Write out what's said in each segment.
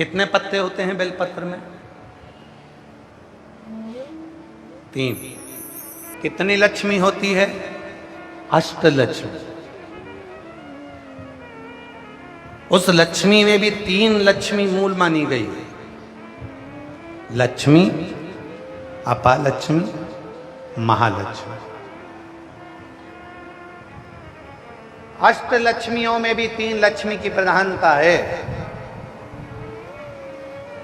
कितने पत्ते होते हैं बेलपत्र में? 3। कितनी लक्ष्मी होती है? अष्टलक्ष्मी। उस लक्ष्मी में भी 3 लक्ष्मी मूल मानी गई है। लक्ष्मी, अपालक्ष्मी, महालक्ष्मी। अष्टलक्ष्मियों में भी 3 लक्ष्मी की प्रधानता है।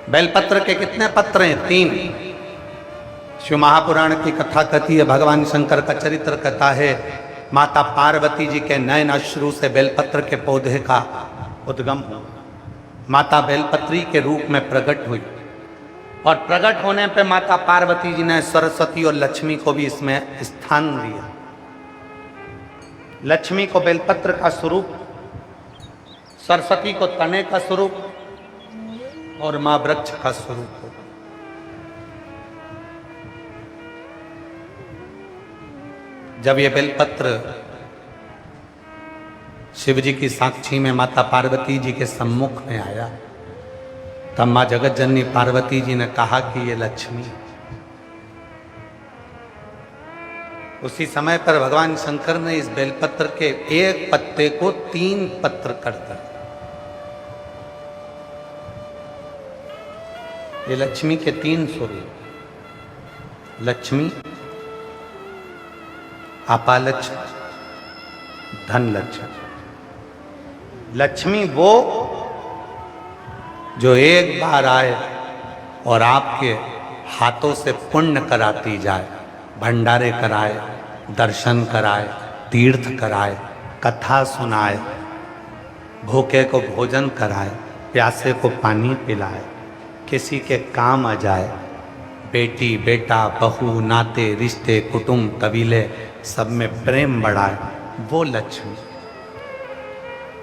बेलपत्र के कितने पत्र हैं? 3। शिव महापुराण की कथा कहती है, भगवान शंकर का चरित्र कहता है, माता पार्वती जी के नयन अश्रु से बेलपत्र के पौधे का उद्गम हुआ। माता बेलपत्री के रूप में प्रकट हुई और प्रकट होने पे माता पार्वती जी ने सरस्वती और लक्ष्मी को भी इसमें स्थान दिया। लक्ष्मी को बेलपत्र का स्वरूप, सरस्वती को तने का स्वरूप और मां वृक्ष का स्वरूप हो। जब ये बेलपत्र शिव जी की साक्षी में माता पार्वती जी के सम्मुख में आया, तब मां जगत जननी पार्वती जी ने कहा कि ये लक्ष्मी। उसी समय पर भगवान शंकर ने इस बेलपत्र के एक पत्ते को 3 पत्र कर दिया। ये लक्ष्मी के 3 स्वरूप, लक्ष्मी, अपालक्ष्मी, धनलक्ष्मी। लक्ष्मी वो जो एक बार आए और आपके हाथों से पुण्य कराती जाए, भंडारे कराए, दर्शन कराए, तीर्थ कराए, कथा सुनाए, भूखे को भोजन कराए, प्यासे को पानी पिलाए, किसी के काम आ जाए, बेटी बेटा बहू नाते रिश्ते कुटुंब कबीले सब में प्रेम बढ़ाए, वो लक्ष्मी।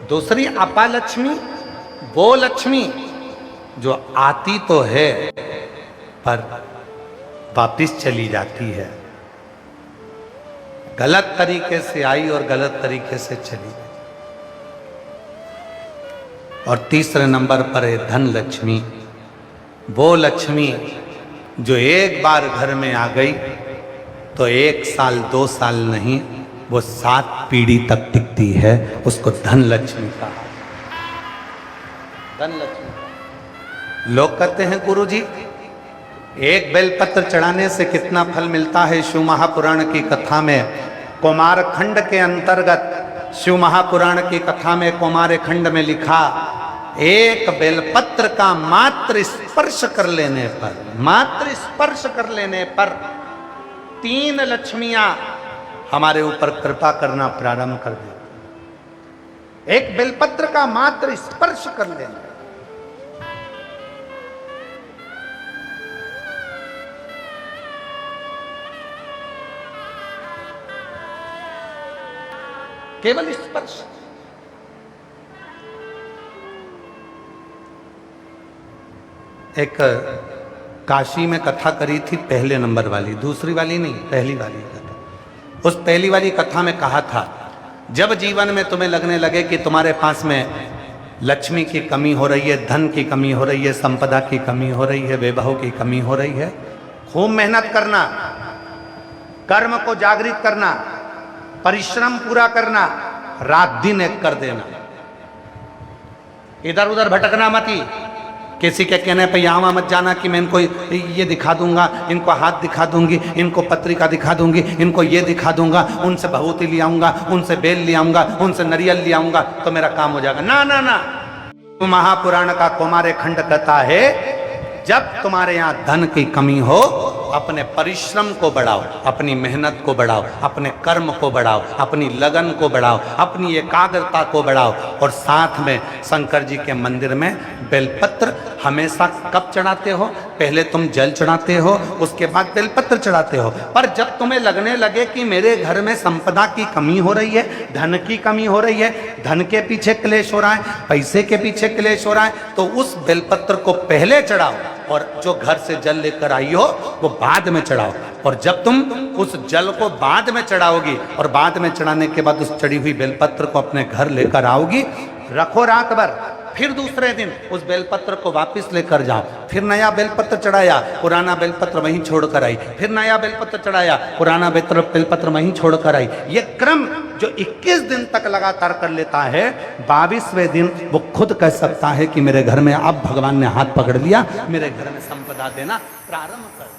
दूसरी अपालक्ष्मी, वो लक्ष्मी जो आती तो है पर वापिस चली जाती है। गलत तरीके से आई और गलत तरीके से चली गई। और तीसरे नंबर पर है धन लक्ष्मी, वो लक्ष्मी जो एक बार घर में आ गई तो 1 साल 2 साल नहीं, वो 7 पीढ़ी तक टिकती है। उसको धन लक्ष्मी कहा। धन लक्ष्मी। लोग कहते हैं गुरु जी, एक बेलपत्र चढ़ाने से कितना फल मिलता है? शिव महापुराण की कथा में कुमार खंड के अंतर्गत, शिव महापुराण की कथा में कुमार खंड में लिखा, एक बेलपत्र का मात्र स्पर्श कर लेने पर, मात्र स्पर्श कर लेने पर 3 लक्ष्मियां हमारे ऊपर कृपा करना प्रारंभ कर देती। एक बेलपत्र का मात्र स्पर्श कर लेना। केवल स्पर्श। एक काशी में कथा करी थी, पहले नंबर वाली, दूसरी वाली नहीं, पहली वाली कथा। उस पहली वाली कथा में कहा था, जब जीवन में तुम्हें लगने लगे कि तुम्हारे पास में लक्ष्मी की कमी हो रही है, धन की कमी हो रही है, संपदा की कमी हो रही है, वैभव की कमी हो रही है, खूब मेहनत करना, कर्म को जागृत करना, परिश्रम पूरा करना, रात दिन एक कर देना, इधर उधर भटकना मती। किसी के कहने पे यहाँ मत जाना कि मैं इनको ये दिखा दूंगा, इनको हाथ दिखा दूंगी, इनको पत्रिका दिखा दूंगी, इनको ये दिखा दूंगा, उनसे भभूति ले आऊंगा, उनसे बेल ले आऊंगा, उनसे नरियल ले आऊंगा तो मेरा काम हो जाएगा। ना ना ना, महापुराण का कुमार खंड कहता है, जब तुम्हारे यहाँ धन की कमी हो, अपने परिश्रम को बढ़ाओ, अपनी मेहनत को बढ़ाओ, अपने कर्म को बढ़ाओ, अपनी लगन को बढ़ाओ, अपनी एकाग्रता को बढ़ाओ। और साथ में शंकर जी के मंदिर में बेलपत्र हमेशा कब चढ़ाते हो? पहले तुम जल चढ़ाते हो, उसके बाद बेलपत्र चढ़ाते हो। पर जब तुम्हें लगने लगे कि मेरे घर में संपदा की कमी हो रही है, धन की कमी हो रही है, धन के पीछे क्लेश हो रहा है, पैसे के पीछे क्लेश हो रहा है, तो उस बेलपत्र को पहले चढ़ाओ और जो घर से जल लेकर आई हो वो बाद में चढ़ाओ। और जब तुम उस जल को बाद में चढ़ाओगी और बाद में चढ़ाने के बाद उस चढ़ी हुई बेलपत्र को अपने घर लेकर आओगी, रखो रात भर, फिर दूसरे दिन उस बेलपत्र को वापस लेकर जाओ, फिर नया बेलपत्र चढ़ाया, पुराना बेलपत्र वहीं छोड़कर आई, फिर नया बेलपत्र चढ़ाया, पुराना बेलपत्र वहीं छोड़कर आई। ये क्रम जो 21 दिन तक लगातार कर लेता है, 22वें दिन वो खुद कह सकता है कि मेरे घर में अब भगवान ने हाथ पकड़ लिया, मेरे घर में संपदा देना प्रारंभ कर।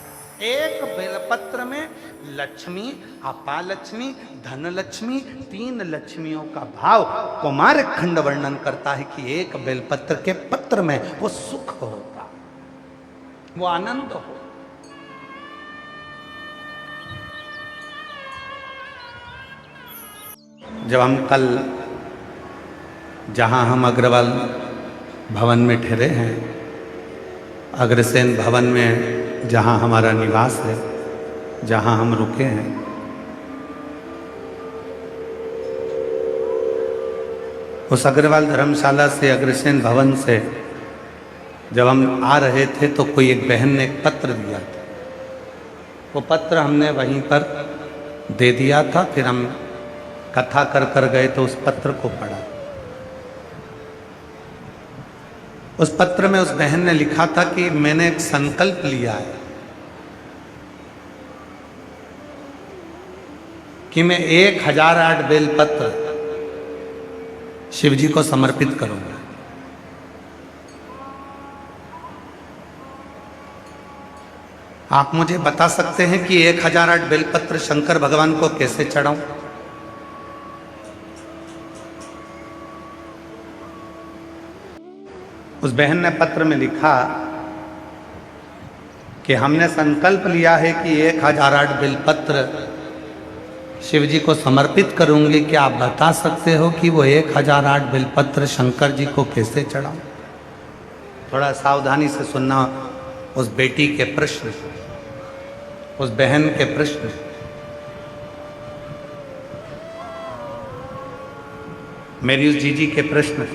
एक बेलपत्र में लक्ष्मी, अपालक्ष्मी, धनलक्ष्मी, 3 लक्ष्मियों का भाव कुमार खंड वर्णन करता है कि एक बेलपत्र के पत्र में वो सुख होता, वो आनंद हो। जब हम कल जहां हम अग्रवाल भवन में ठहरे हैं, अग्रसेन भवन में जहाँ हमारा निवास है, जहाँ हम रुके हैं, उस अग्रवाल धर्मशाला से, अग्रसेन भवन से जब हम आ रहे थे तो कोई एक बहन ने एक पत्र दिया था। वो पत्र हमने वहीं पर दे दिया था। फिर हम कथा कर कर गए तो उस पत्र को पढ़ा। उस पत्र में उस बहन ने लिखा था कि मैंने एक संकल्प लिया है कि मैं 1008 बेलपत्र शिव जी को समर्पित करूंगा। आप मुझे बता सकते हैं कि 1008 बेलपत्र शंकर भगवान को कैसे चढ़ाऊं? उस बहन ने पत्र में लिखा कि हमने संकल्प लिया है कि 1008 बेलपत्र शिव जी को समर्पित करूंगी। क्या आप बता सकते हो कि वो 1008 बेलपत्र शंकर जी को कैसे चढ़ाऊं? थोड़ा सावधानी से सुनना उस बेटी के प्रश्न, उस बहन के प्रश्न। मेरी उस जीजी के प्रश्न।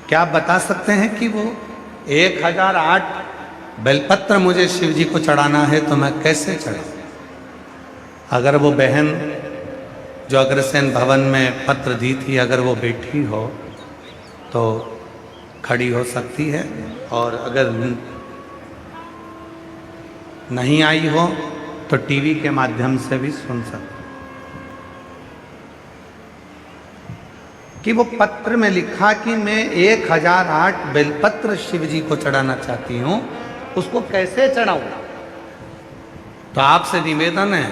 क्या आप बता सकते हैं कि वो 1008 बेलपत्र मुझे शिव जी को चढ़ाना है तो मैं कैसे चढ़ाऊं? अगर वो बहन जो अग्रसेन भवन में पत्र दी थी, अगर वो बैठी हो तो खड़ी हो सकती है, और अगर नहीं आई हो तो टीवी के माध्यम से भी सुन सकती। कि वो पत्र में लिखा कि मैं 1008 बेलपत्र शिव जी को चढ़ाना चाहती हूं, उसको कैसे चढ़ाऊं? तो आपसे निवेदन है,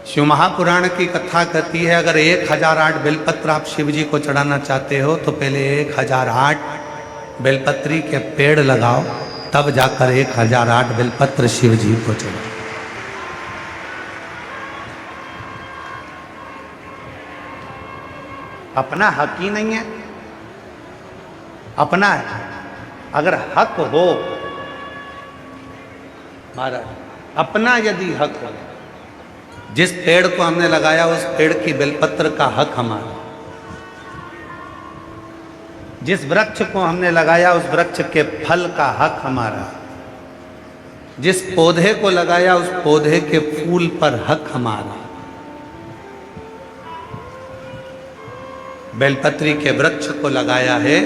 शिव महापुराण की कथा कहती है अगर 1008 बेलपत्र आप शिव जी को चढ़ाना चाहते हो तो पहले 1008 बेलपत्री के पेड़ लगाओ, तब जाकर 1008 बेलपत्र शिव जी को चढ़ाओ। अपना हक ही नहीं है, अपना है। अगर हक हो महाराज, अपना यदि हक हो, जिस पेड़ को हमने लगाया उस पेड़ की बेलपत्र का हक हमारा, जिस वृक्ष को हमने लगाया उस वृक्ष के फल का हक हमारा, जिस पौधे को लगाया उस पौधे के फूल पर हक हमारा। बेलपत्री के वृक्ष को लगाया है,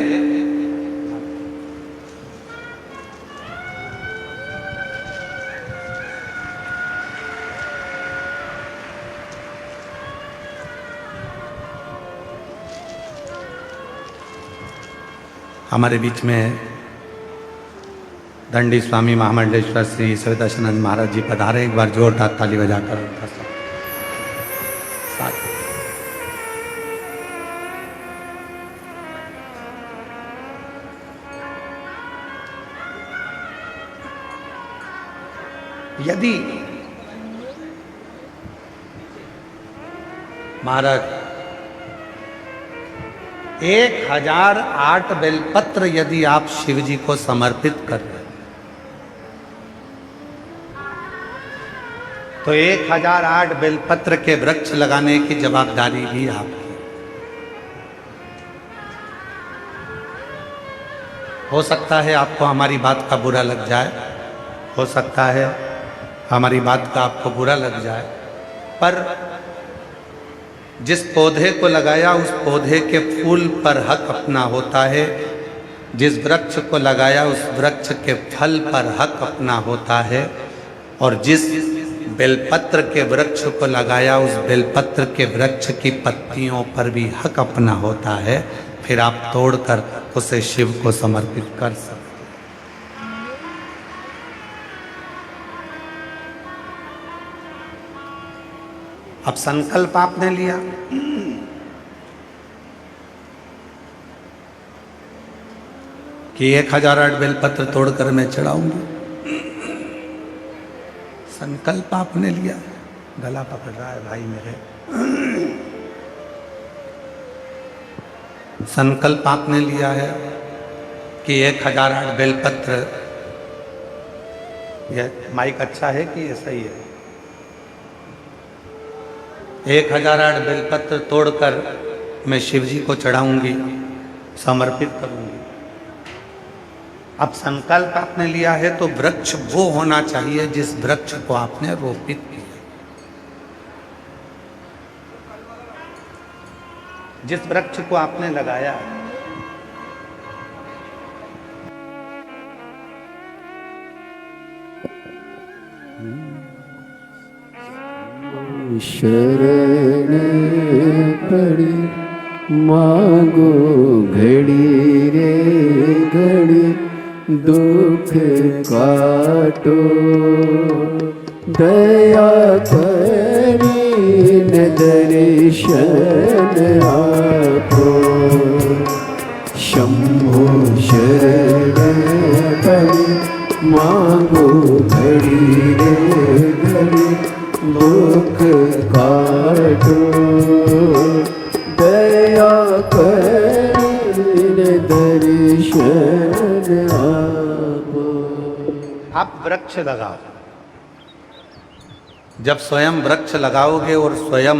हमारे बीच में दंडी स्वामी महामंडलेश्वर श्री सवितानंद महाराज जी पधारे। एक बार जोरदार ताली बजाकर उनका साथ। यदि महाराज 1008 बेलपत्र यदि आप शिव जी को समर्पित कर रहे तो 1008 बेलपत्र के वृक्ष लगाने की जवाबदारी भी आपकी। हो सकता है आपको हमारी बात का बुरा लग जाए, हो सकता है हमारी बात का आपको बुरा लग जाए, पर जिस पौधे को लगाया उस पौधे के फूल पर हक अपना होता है, जिस वृक्ष को लगाया उस वृक्ष के फल पर हक अपना होता है, और जिस बेलपत्र के वृक्ष को लगाया उस बेलपत्र के वृक्ष की पत्तियों पर भी हक अपना होता है। फिर आप तोड़कर उसे शिव को समर्पित कर सकते। अब संकल्प आपने लिया, कि 1008 बेलपत्र तोड़कर मैं चढ़ाऊंगी। संकल्प आपने लिया, गला पकड़ रहा है भाई मेरे। संकल्प आपने लिया है कि 1008 बेलपत्र, यह माइक अच्छा है कि ये सही है? 1008 बेलपत्र तोड़कर मैं शिव जी को चढ़ाऊंगी, समर्पित करूंगी। अब संकल्प आपने लिया है तो वृक्ष वो होना चाहिए जिस वृक्ष को आपने रोपित किया, जिस वृक्ष को आपने लगाया। शरण पड़ी मांगो घड़ी रे घड़ी, दुख काटो दया करी न दर्शन आपो। शंभो शरण पड़ी मांगो घड़ी रे घड़ी, दुख काटो दया करीन दर्शन आपो। आप वृक्ष लगाओ। जब स्वयं वृक्ष लगाओगे और स्वयं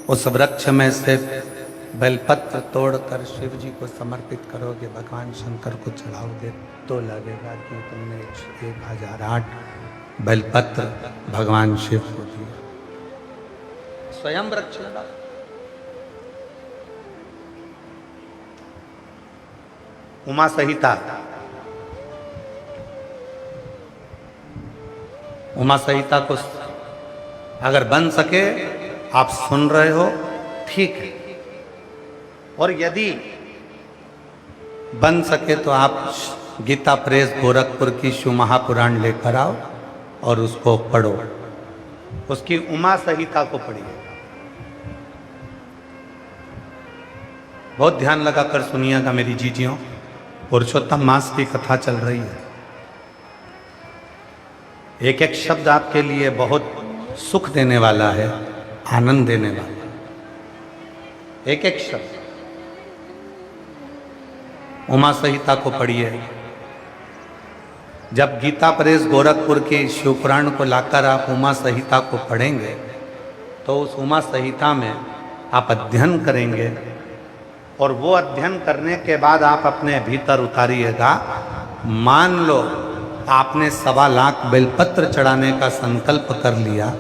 उस वृक्ष में से बेलपत्र तोड़कर शिव जी को समर्पित करोगे, भगवान शंकर को चढ़ाओगे, तो लगेगा कि तुमने 1008 बेलपत्र भगवान शिव को दिया। स्वयं वृक्ष लगा। उमा संहिता, उमा संहिता को अगर बन सके, आप सुन रहे हो ठीक है, और यदि बन सके तो आप गीता प्रेस गोरखपुर की शिव महापुराण लेकर आओ और उसको पढ़ो, उसकी उमा संहिता को पढ़िए। बहुत ध्यान लगाकर सुनिएगा मेरी जीजियों, पुरुषोत्तम मास की कथा चल रही है। एक एक शब्द आपके लिए बहुत सुख देने वाला है, आनंद देने वाला, एक एक शब्द। उमा संहिता को पढ़िए। जब गीता प्रेस गोरखपुर के शिवपुराण को लाकर आप उमा संहिता को पढ़ेंगे तो उस उमा संहिता में आप अध्ययन करेंगे, और वो अध्ययन करने के बाद आप अपने भीतर उतारिएगा। मान लो आपने 1.25 लाख बेलपत्र चढ़ाने का संकल्प कर लिया,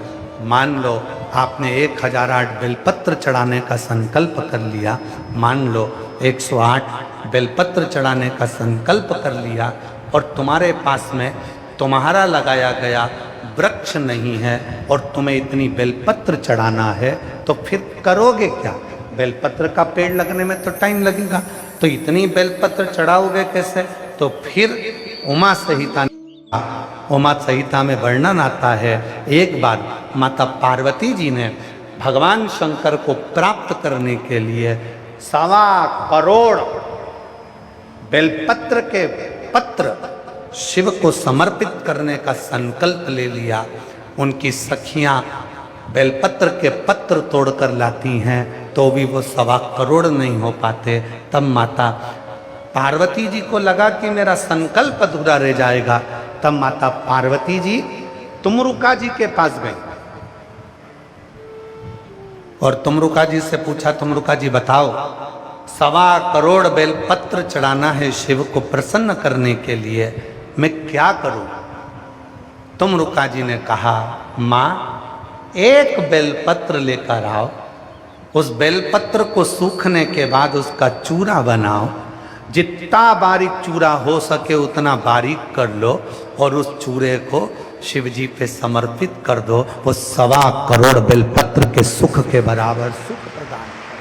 मान लो आपने 1008 बेलपत्र चढ़ाने का संकल्प कर लिया, मान लो 108 बेलपत्र चढ़ाने का संकल्प कर लिया, और तुम्हारे पास में तुम्हारा लगाया गया वृक्ष नहीं है और तुम्हें इतनी बेलपत्र चढ़ाना है, तो फिर करोगे क्या? बेलपत्र का पेड़ लगने में तो टाइम लगेगा, तो इतनी बेलपत्र चढ़ाओगे कैसे? तो फिर उमा संहिता में वर्णन आता है, एक बार माता पार्वती जी ने भगवान शंकर को प्राप्त करने के लिए 1.25 करोड़ बेलपत्र के पत्र शिव को समर्पित करने का संकल्प ले लिया। उनकी सखियां बेलपत्र के पत्र तोड़कर लाती हैं तो भी वो 1.25 करोड़ नहीं हो पाते। तब माता पार्वती जी को लगा कि मेरा संकल्प अधूरा रह जाएगा। तब माता पार्वती जी तुमरुका जी के पास गई और तुमरुका जी से पूछा, तुमरुका जी बताओ 1.25 करोड़ बेलपत्र चढ़ाना है शिव को प्रसन्न करने के लिए, मैं क्या करूं? तुमरुका जी ने कहा, मां एक बेलपत्र लेकर आओ, उस बेलपत्र को सूखने के बाद उसका चूरा बनाओ, जितना बारीक चूरा हो सके उतना बारीक कर लो और उस चूरे को शिव जी पे समर्पित कर दो। वो 1.25 करोड़ बेलपत्र के सुख के बराबर सुख प्रदान करे।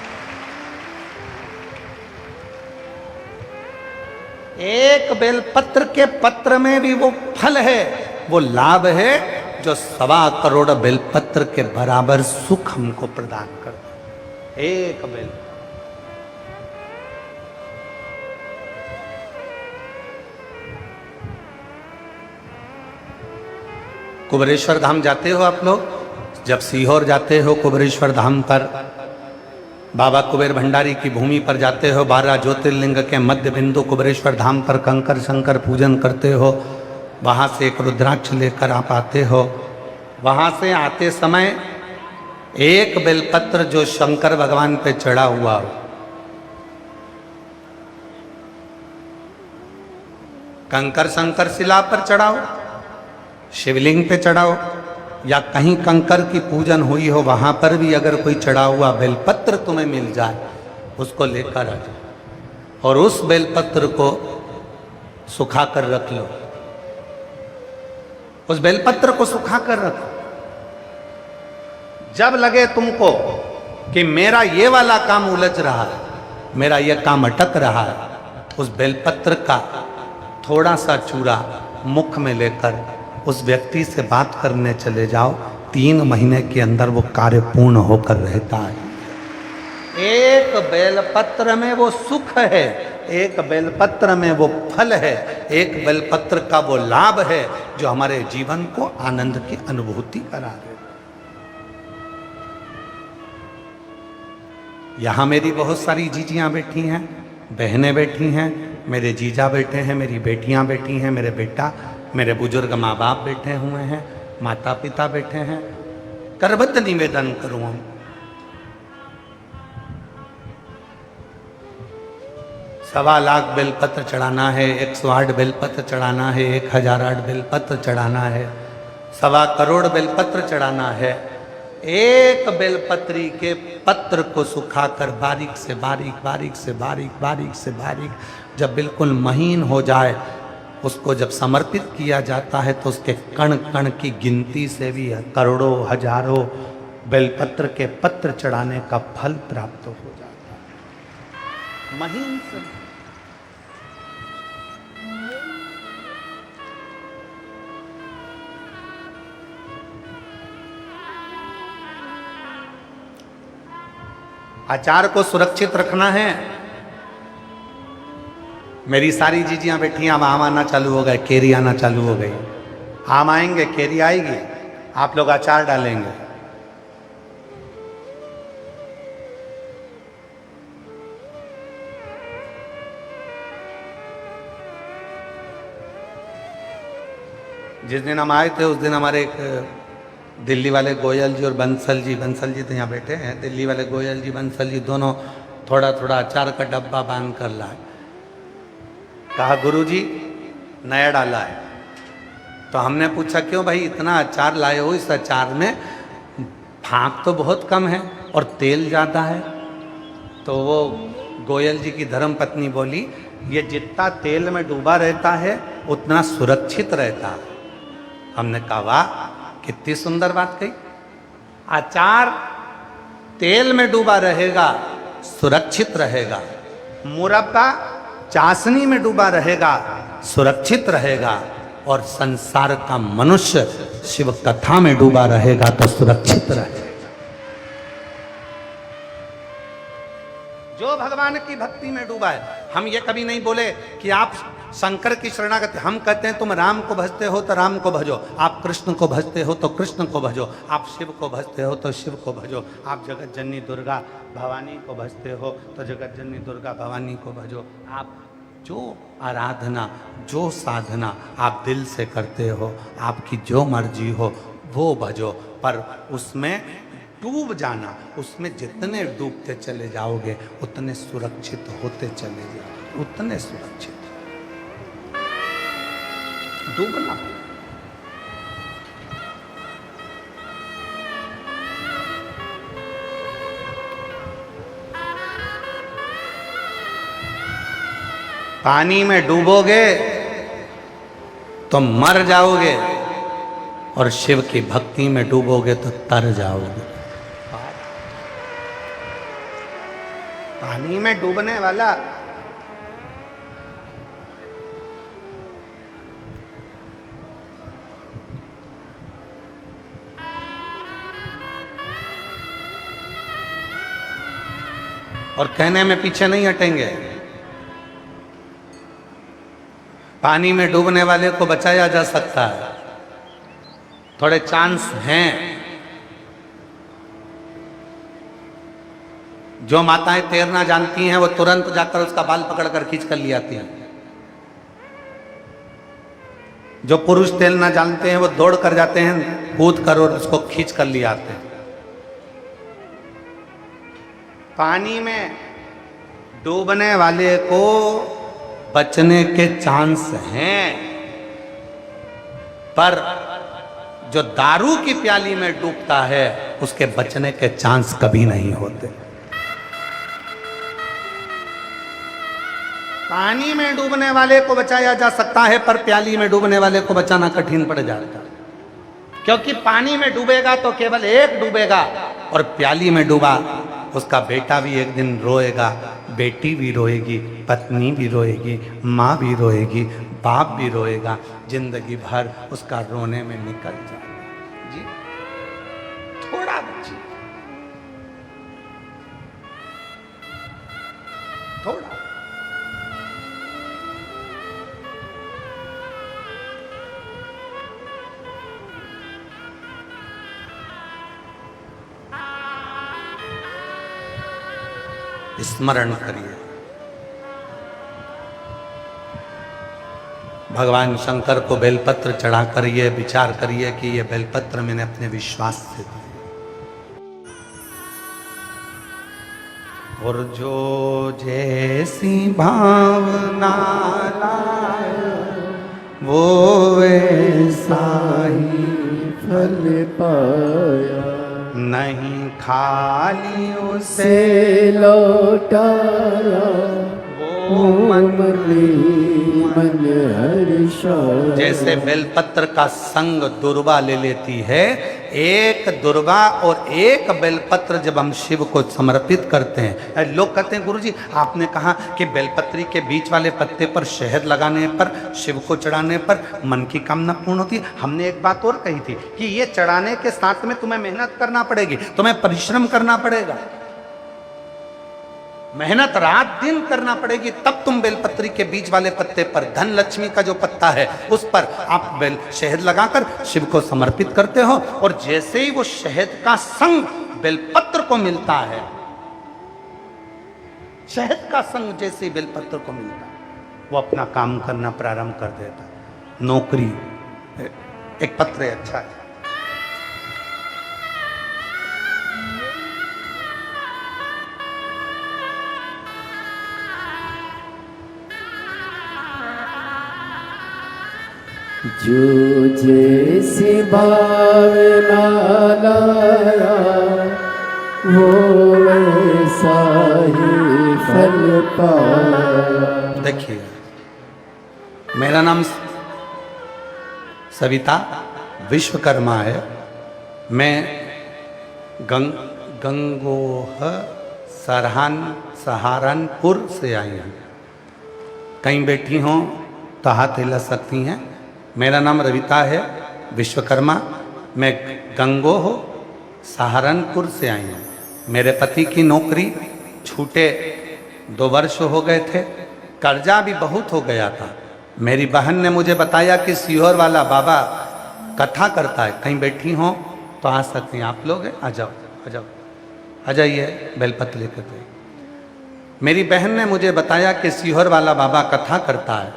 एक बेलपत्र के पत्र में भी वो फल है, वो लाभ है जो 1.25 करोड़ बेलपत्र के बराबर सुख हमको प्रदान करता है। एक बेल। कुबेरेश्वर धाम जाते हो आप लोग? जब सीहोर जाते हो कुबेरेश्वर धाम पर, बाबा कुबेर भंडारी की भूमि पर जाते हो, 12 ज्योतिर्लिंग के मध्य बिंदु कुबेरेश्वर धाम पर कंकर शंकर पूजन करते हो, वहां से एक रुद्राक्ष लेकर आप आते हो। वहां से आते समय एक बेलपत्र जो शंकर भगवान पे चढ़ा हुआ हो, कंकर शंकर शिला पर चढ़ाओ, शिवलिंग पे चढ़ाओ, या कहीं कंकर की पूजन हुई हो वहां पर भी अगर कोई चढ़ा हुआ बेलपत्र तुम्हें मिल जाए, उसको लेकर आ जाओ और उस बेलपत्र को सुखा कर रख लो। उस बेलपत्र को सुखा कर रखो। जब लगे तुमको कि मेरा ये वाला काम उलझ रहा है, मेरा ये काम अटक रहा है, उस बेलपत्र का थोड़ा सा चूरा मुख में लेकर उस व्यक्ति से बात करने चले जाओ। 3 महीने के अंदर वो कार्य पूर्ण होकर रहता है। एक बेलपत्र में वो सुख है, एक बेलपत्र में वो फल है, एक बेलपत्र का वो लाभ है जो हमारे जीवन को आनंद की अनुभूति करा दे। यहां मेरी बहुत सारी जीजियां बैठी हैं, बहनें बैठी हैं, मेरे जीजा बैठे हैं, मेरी बेटियां बैठी हैं, मेरे बेटा, मेरे बुजुर्ग माँ बाप बैठे हुए हैं, माता पिता बैठे हैं। करबद्ध निवेदन करूं, 1.25 लाख बेलपत्र चढ़ाना है, 108 बेलपत्र चढ़ाना है, 1008 बेलपत्र चढ़ाना है, 1.25 करोड़ बेलपत्र चढ़ाना है। एक बेलपत्री के पत्र को सुखाकर बारीक से बारीक, बारीक से बारीक, बारीक से बारीक जब बिल्कुल महीन हो जाए, उसको जब समर्पित किया जाता है तो उसके कण कण की गिनती से भी करोड़ों हजारों बेलपत्र के पत्र चढ़ाने का फल प्राप्त हो जाता है। महीन से आचार को सुरक्षित रखना है। मेरी सारी जीजियां बैठी हैं, अब आम आना चालू हो गए, केरी आना चालू हो गई। आम आएंगे, केरी आएगी, आप लोग अचार डालेंगे। जिस दिन हम आए थे उस दिन हमारे एक दिल्ली वाले गोयल जी और बंसल जी तो यहाँ बैठे हैं, दिल्ली वाले गोयल जी बंसल जी दोनों थोड़ा थोड़ा अचार का डब्बा बांध कर लाए। कहा गुरुजी नया डाला है। तो हमने पूछा क्यों भाई इतना अचार लाए हो, इस अचार में फाँक तो बहुत कम है और तेल ज़्यादा है। तो वो गोयल जी की धर्म पत्नी बोली ये जितना तेल में डूबा रहता है उतना सुरक्षित रहता है। हमने कहा वाह कितनी सुंदर बात कही। अचार तेल में डूबा रहेगा, सुरक्षित रहेगा। मुरब्बा चाशनी में डूबा रहेगा, सुरक्षित रहेगा। और संसार का मनुष्य शिव कथा में डूबा रहेगा तो सुरक्षित रहेगा। जो भगवान की भक्ति में डूबा है, हम ये कभी नहीं बोले कि आप शंकर की शरणागति, हम कहते हैं तुम राम को भजते हो तो राम को भजो, आप कृष्ण को भजते हो तो कृष्ण को भजो, आप शिव को भजते हो तो शिव को भजो, आप जगत जननी दुर्गा भवानी को भजते हो तो जगत जननी दुर्गा भवानी को भजो। आप जो आराधना, जो साधना आप दिल से करते हो, आपकी जो मर्जी हो वो भजो, पर उसमें डूब जाना, उसमें जितने डूबते चले जाओगे उतने सुरक्षित होते चले जाओगे, उतने सुरक्षित। डूबना पानी में डूबोगे तो मर जाओगे और शिव की भक्ति में डूबोगे तो तर जाओगे। पानी में डूबने वाला और कहने में पीछे नहीं हटेंगे। पानी में डूबने वाले को बचाया जा सकता है, थोड़े चांस हैं। जो माताएं तैरना जानती हैं वो तुरंत जाकर उसका बाल पकड़कर खींच कर ले आती हैं। जो पुरुष तैरना जानते हैं वो दौड़ कर जाते हैं, कूद कर और उसको खींच कर ले आते हैं। पानी में डूबने वाले को बचने के चांस हैं, पर जो दारू की प्याली में डूबता है उसके बचने के चांस कभी नहीं होते। पानी में डूबने वाले को बचाया जा सकता है, पर प्याली में डूबने वाले को बचाना कठिन पड़ जाता है, क्योंकि पानी में डूबेगा तो केवल एक डूबेगा और प्याली में डूबा उसका बेटा भी एक दिन रोएगा, बेटी भी रोएगी, पत्नी भी रोएगी, माँ भी रोएगी, बाप भी रोएगा, जिंदगी भर उसका रोने में निकल जाएगा। जी थोड़ा बच्ची, थोड़ा स्मरण करिए। भगवान शंकर को बेलपत्र चढ़ाकर ये विचार करिए कि ये बेलपत्र मैंने अपने विश्वास से दिए, और जो जैसी भावना लाए वो वैसा ही फल पाया, नहीं खाली उसे से लौटाया वो मन हर्षाया। जैसे बेलपत्र का संग दुर्वा ले लेती है, एक दुर्वा और एक बेलपत्र जब हम शिव को समर्पित करते हैं। लोग कहते हैं गुरुजी आपने कहा कि बेलपत्री के बीच वाले पत्ते पर शहद लगाने पर, शिव को चढ़ाने पर मन की कामना पूर्ण होती है। हमने एक बात और कही थी कि ये चढ़ाने के साथ में तुम्हें मेहनत करना पड़ेगी, तुम्हें परिश्रम करना पड़ेगा, मेहनत रात दिन करना पड़ेगी, तब तुम बेलपत्री के बीच वाले पत्ते पर, धन लक्ष्मी का जो पत्ता है उस पर आप बेल शहद लगाकर शिव को समर्पित करते हो। और जैसे ही वो शहद का संग बेलपत्र को मिलता है, शहद का संग जैसे ही बेलपत्र को मिलता है, वो अपना काम करना प्रारंभ कर देता है। नौकरी, एक पत्र है अच्छा है, जो जैसी भावना लाया वो वैसा ही फल पाया। देखिए मेरा नाम सविता विश्वकर्मा है, मैं गंगोह सहारनपुर से आई हूँ। कहीं बैठी हों तो हाथ हिला सकती हैं। मेरा नाम रविता है विश्वकर्मा, मैं गंगोह सहारनपुर से आई हूँ। मेरे पति की नौकरी छूटे 2 वर्ष हो गए थे, कर्जा भी बहुत हो गया था। मेरी बहन ने मुझे बताया कि सीहोर वाला बाबा कथा करता है, कहीं बैठी हों तो आ सकती हैं। आप लोग हैं, आ जाओ आ जाओ आ जाइए, बेलपत्र लेकर के। मेरी बहन ने मुझे बताया कि सीहोर वाला बाबा कथा करता है,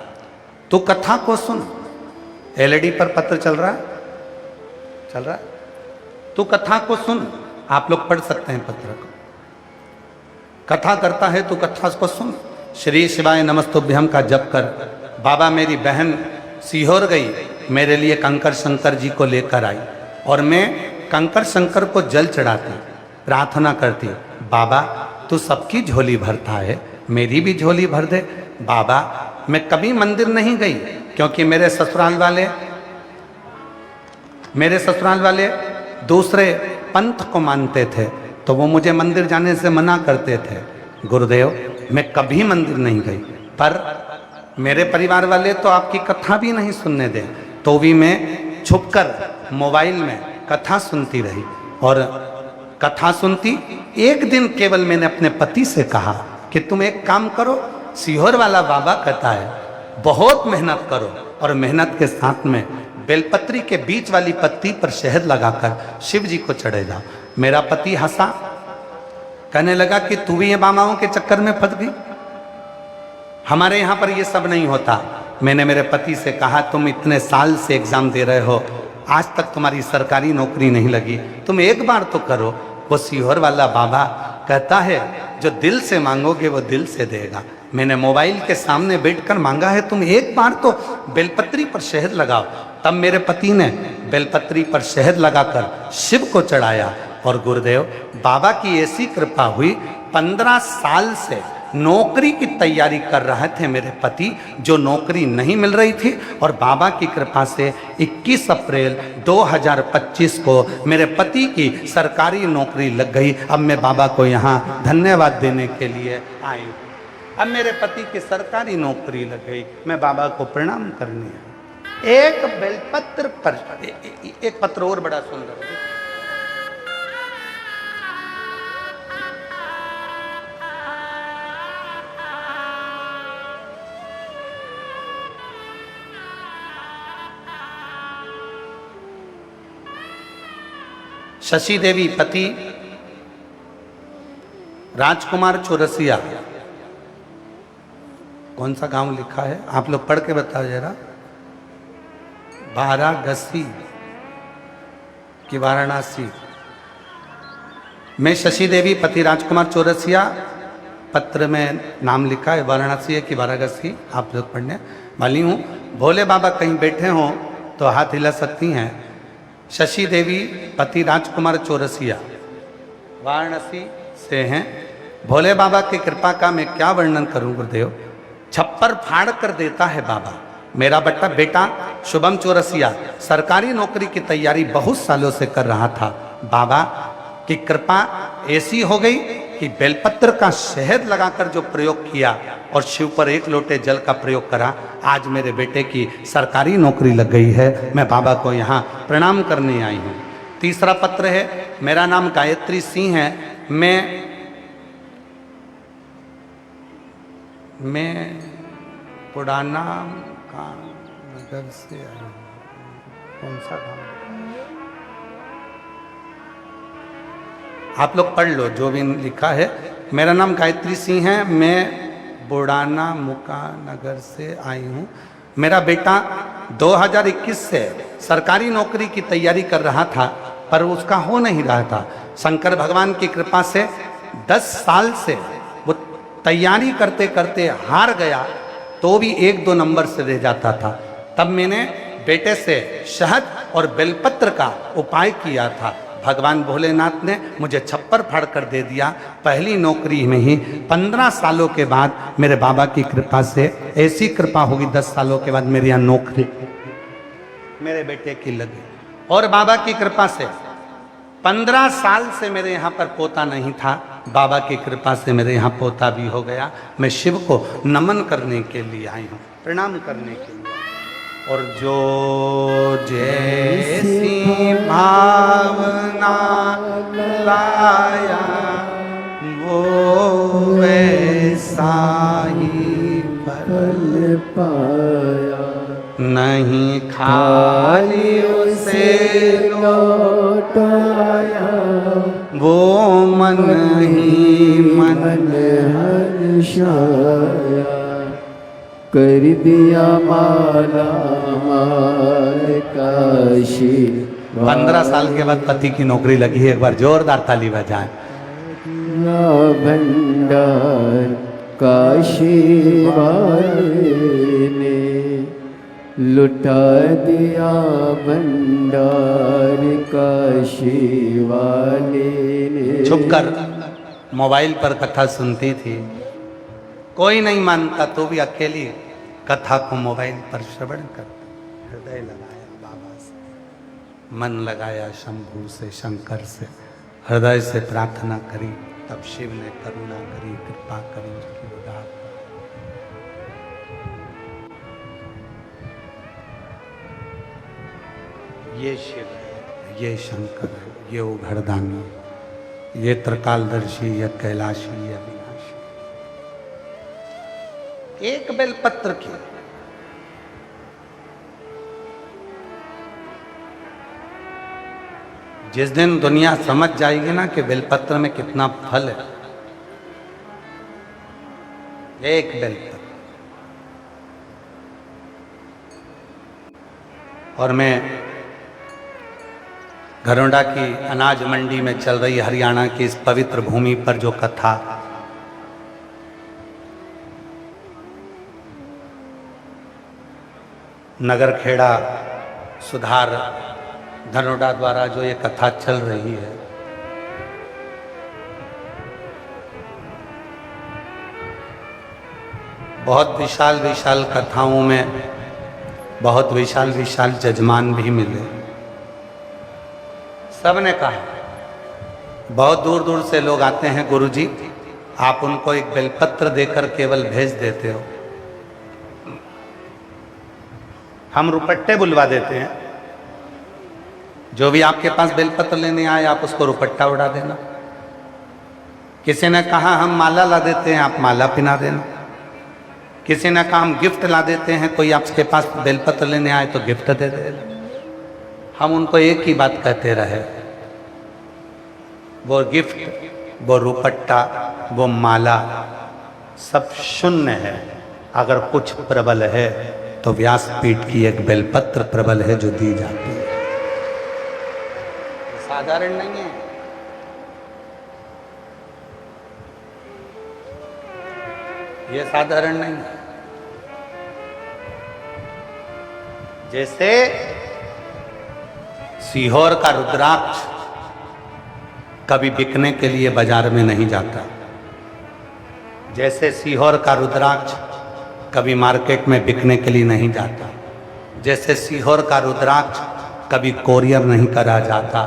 तो कथा को सुन। एलईडी पर पत्र चल रहा है, चल रहा है, तो कथा को सुन। आप लोग पढ़ सकते हैं पत्र को। कथा करता है तो कथा को सुन। श्री शिवाय नमस्तुभ्यम का जप कर। बाबा मेरी बहन सीहोर गई, मेरे लिए कंकर शंकर जी को लेकर आई और मैं कंकर शंकर को जल चढ़ाती, प्रार्थना करती, बाबा तू सबकी झोली भरता है, मेरी भी झोली भर दे। बाबा मैं कभी मंदिर नहीं गई, क्योंकि मेरे ससुराल वाले दूसरे पंथ को मानते थे, तो वो मुझे मंदिर जाने से मना करते थे। गुरुदेव, मैं कभी मंदिर नहीं गई, पर मेरे परिवार वाले तो आपकी कथा भी नहीं सुनने दे, तो भी मैं छुपकर मोबाइल में कथा सुनती रही। और कथा सुनती, एक दिन केवल मैंने अपने पति से कहा कि तुम एक काम करो, सीहोर वाला बाबा कहता है बहुत मेहनत करो, और मेहनत के साथ में बेलपत्री के बीच वाली पत्ती पर शहद लगाकर शिव जी को चढ़े जाओ। मेरा पति हंसा, कहने लगा कि तू भी ये बाबाओं के चक्कर में फंस गई, हमारे यहाँ पर ये सब नहीं होता। मैंने मेरे पति से कहा, तुम इतने साल से एग्जाम दे रहे हो, आज तक तुम्हारी सरकारी नौकरी नहीं लगी, तुम एक बार तो करो। वो सीहोर वाला बाबा कहता है जो दिल से मांगोगे वो दिल से देगा। मैंने मोबाइल के सामने बैठकर मांगा है, तुम एक बार तो बेलपत्री पर शहद लगाओ। तब मेरे पति ने बेलपत्री पर शहद लगाकर शिव को चढ़ाया। और गुरुदेव, बाबा की ऐसी कृपा हुई, 15 साल से नौकरी की तैयारी कर रहे थे मेरे पति, जो नौकरी नहीं मिल रही थी, और बाबा की कृपा से 21 अप्रैल 2025 को मेरे पति की सरकारी नौकरी लग गई। अब मैं बाबा को यहाँ धन्यवाद देने के लिए आई हूँ। अब मेरे पति की सरकारी नौकरी लग गई, मैं बाबा को प्रणाम करने आई। एक बेलपत्र पर एक पत्र और बड़ा सुंदर है। शशि देवी पति राजकुमार चौरसिया, कौन सा गांव लिखा है आप लोग पढ़ के बताओ जरा, वाराणसी कि वाराणसी में शशि देवी पति राजकुमार चौरसिया, पत्र में नाम लिखा है वाराणसी है कि वाराणसी, आप लोग पढ़ने वाली हूँ। भोले बाबा कहीं बैठे हों तो हाथ हिला सकती हैं। शशि देवी पति राजकुमार चौरसिया वाराणसी से हैं। भोले बाबा की कृपा का मैं क्या वर्णन करूं गुरुदेव, छप्पर फाड़ कर देता है बाबा। मेरा बेटा शुभम चौरसिया सरकारी नौकरी की तैयारी बहुत सालों से कर रहा था। बाबा की कृपा ऐसी हो गई कि बेलपत्र का शहद लगाकर जो प्रयोग किया और शिव पर 1 लोटे जल का प्रयोग करा, आज मेरे बेटे की सरकारी नौकरी लग गई है। मैं बाबा को यहाँ प्रणाम करने आई हूँ। तीसरा पत्र है, मेरा नाम गायत्री सिंह है, मैं पुराना का नगर से आई हूँ। कौन सा गाँव? आप लोग पढ़ लो जो भी लिखा है। मेरा नाम गायत्री सिंह है, मैं बुढ़ाना मुका नगर से आई हूँ। मेरा बेटा 2021 से सरकारी नौकरी की तैयारी कर रहा था, पर उसका हो नहीं रहा था। शंकर भगवान की कृपा से 10 साल से वो तैयारी करते करते हार गया, तो भी 1-2 नंबर से रह जाता था। तब मैंने बेटे से शहद और बेलपत्र का उपाय किया था। भगवान भोलेनाथ ने मुझे छप्पर फाड़ कर दे दिया। पहली नौकरी में ही 15 सालों के बाद मेरे बाबा की कृपा से ऐसी कृपा होगी, 10 सालों के बाद मेरी यहाँ नौकरी मेरे बेटे की लगी। और बाबा की कृपा से 15 साल से मेरे यहाँ पर पोता नहीं था, बाबा की कृपा से मेरे यहाँ पोता भी हो गया। मैं शिव को नमन करने के लिए आई हूँ, प्रणाम करने के लिए। और जो जैसी भावना लाया वो वैसा ही फल पाया, नहीं खाली उसे लौटाया, वो मन ही मन हर्षाया, कर दिया माला माल काशी। 15 साल के बाद पति की नौकरी लगी है, एक बार जोरदार ताली बजाएं। भंडार काशी वाले ने लुटा दिया, भंडार काशी वाले ने। छुप कर मोबाइल पर कथा सुनती थी, कोई नहीं मानता तो भी अकेली कथा को मोबाइल पर श्रवण करते, हृदय लगाया बाबा से, मन लगाया शंभू से, शंकर से, हृदय से प्रार्थना करी, तब शिव ने करुणा करी, कृपा करी उसकी उदार। ये शिव है, ये शंकर है, ये उघड़दानी, ये त्रिकालदर्शी, ये कैलाशी, ये अविनाशी। एक बेलपत्र की जिस दिन दुनिया समझ जाएगी ना कि बेलपत्र में कितना फल है, एक बेलपत्र। और मैं घरोंडा की अनाज मंडी में चल रही हरियाणा की इस पवित्र भूमि पर जो कथा नगरखेड़ा सुधार घरोंडा द्वारा जो ये कथा चल रही है, बहुत विशाल विशाल कथाओं में बहुत विशाल विशाल जजमान भी मिले। सबने कहा, बहुत दूर दूर से लोग आते हैं, गुरुजी आप उनको एक बेलपत्र देकर केवल भेज देते हो, हम रुपट्टे बुलवा देते हैं, जो भी आपके पास बेलपत्र लेने आए आप उसको रुपट्टा उड़ा देना। किसी ने कहा हम माला ला देते हैं, आप माला पिना देना। किसी ने कहा हम गिफ्ट ला देते हैं, कोई आपके पास बेलपत्र लेने आए तो गिफ्ट दे देना। हम उनको एक ही बात कहते रहे, वो गिफ्ट, वो रुपट्टा, वो माला सब शून्य है। अगर कुछ प्रबल है तो व्यासपीठ की एक बेलपत्र प्रबल है जो दी जाती है, साधारण नहीं है। ये साधारण नहीं है। जैसे सीहोर का रुद्राक्ष कभी बिकने के लिए बाजार में नहीं जाता, जैसे सीहोर का रुद्राक्ष कभी मार्केट में बिकने के लिए नहीं जाता, जैसे सीहोर का रुद्राक्ष कभी कोरियर नहीं करा जाता,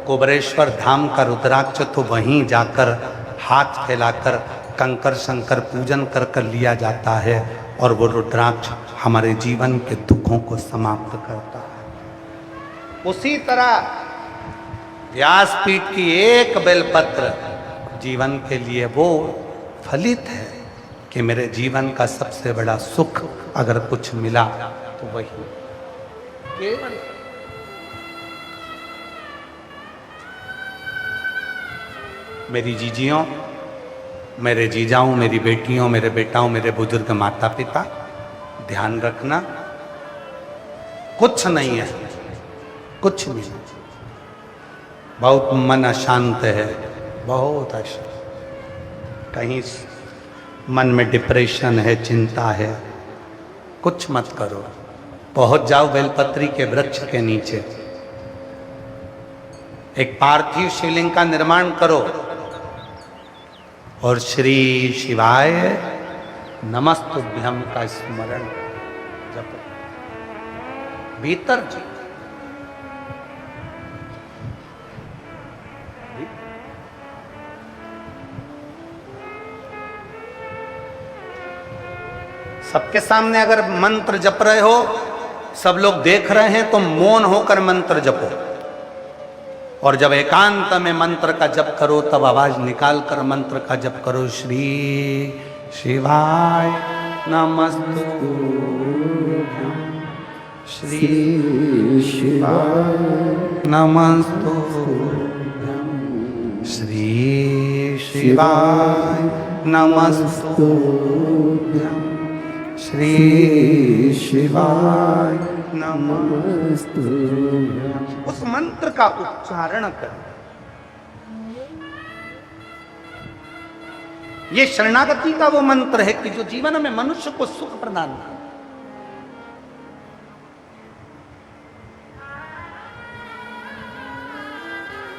कुबरेश्वर धाम का रुद्राक्ष तो वहीं जाकर हाथ फैलाकर कंकर शंकर पूजन कर कर लिया जाता है, और वो रुद्राक्ष हमारे जीवन के दुखों को समाप्त करता है। उसी तरह व्यासपीठ की एक बेलपत्र जीवन के लिए वो फलित है कि मेरे जीवन का सबसे बड़ा सुख अगर कुछ मिला तो वही केवल मेरी जीजियों, मेरे जीजाओं, मेरी बेटियों, मेरे बेटाओं, मेरे बुजुर्ग माता पिता, ध्यान रखना कुछ नहीं है, कुछ नहीं। बहुत मन अशांत है, बहुत अशांत, कहीं मन में डिप्रेशन है, चिंता है, कुछ मत करो, पहुंच जाओ बेलपत्री के वृक्ष के नीचे, एक पार्थिव शिवलिंग का निर्माण करो और श्री शिवाय नमस्तुभ्यम का स्मरण जप भीतर जी। सबके सामने अगर मंत्र जप रहे हो, सब लोग देख रहे हैं, तो मौन होकर मंत्र जपो, और जब एकांत में मंत्र का जप करो तब आवाज निकाल कर मंत्र का जप करो। श्री शिवाय नमस्तुभ्यम, श्री शिवाय नमस्तुभ्यम, श्री शिवाय नमस्तुभ्यम, श्री शिवाय नमस्तुभ्यम। उस मंत्र का उच्चारण कर। ये शरणागति का वो मंत्र है कि जो जीवन में मनुष्य को सुख प्रदान करे।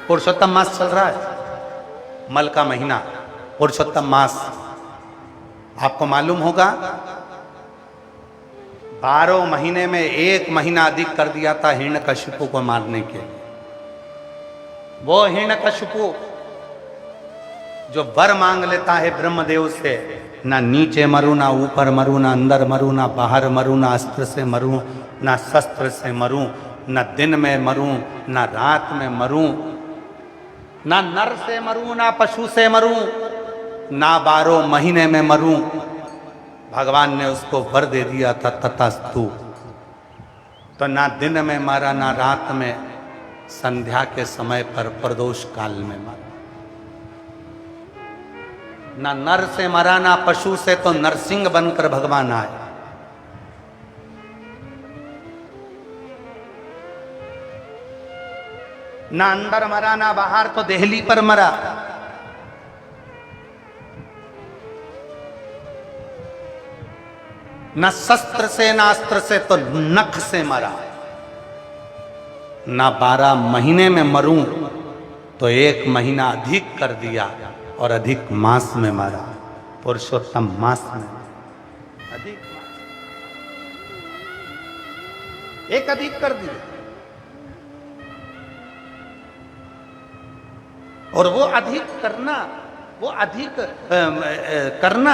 पुरुषोत्तम मास चल रहा है, मल का महीना, पुरुषोत्तम मास। आपको मालूम होगा 12 महीने में 1 महीना अधिक कर दिया था हिरण्यकशिपु को मारने के लिए। वो हिरण्यकशिपु जो वर मांग लेता है ब्रह्मदेव से, ना नीचे मरूं, ना ऊपर मरूं, ना अंदर मरूं, ना बाहर मरूं, ना अस्त्र से मरूं, ना शस्त्र से मरूं, ना दिन में मरूं, ना रात में मरूं, ना नर से मरूं, ना पशु से मरूं, ना 12 महीने में मरूं। भगवान ने उसको वर दे दिया था तथास्तु। तो ना दिन में मारा, ना रात में, संध्या के समय पर प्रदोष काल में मारा। ना नर से मरा, ना पशु से, तो नरसिंह बनकर भगवान आए। ना अंदर मरा, ना बाहर, तो देहली पर मरा। ना शस्त्र से, ना अस्त्र से, तो नख से मरा। ना 12 महीने में मरूं, तो 1 महीना अधिक कर दिया और अधिक मास में मारा। पुरुषोत्तम मास में अधिक मास, एक अधिक कर दिया। और वो अधिक करना, वो अधिक करना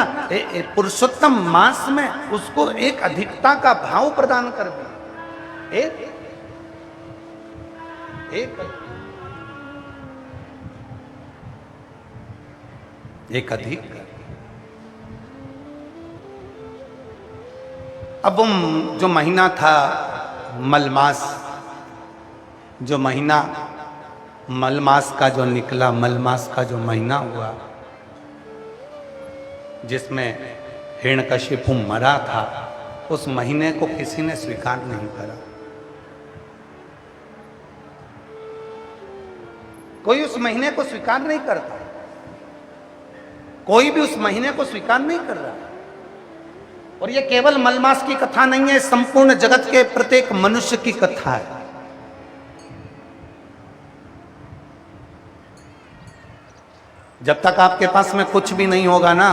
पुरुषोत्तम मास में उसको एक अधिकता का भाव प्रदान कर दिया। एक अधिक। अब जो महीना था मलमास, जो महीना मलमास का जो निकला, मलमास का जो महीना हुआ जिसमें हिरण्यकशिपु मरा था, उस महीने को किसी ने स्वीकार नहीं करा। कोई उस महीने को स्वीकार नहीं करता, कोई भी उस महीने को स्वीकार नहीं कर रहा। और यह केवल मलमास की कथा नहीं है, संपूर्ण जगत के प्रत्येक मनुष्य की कथा है। जब तक आपके पास में कुछ भी नहीं होगा ना,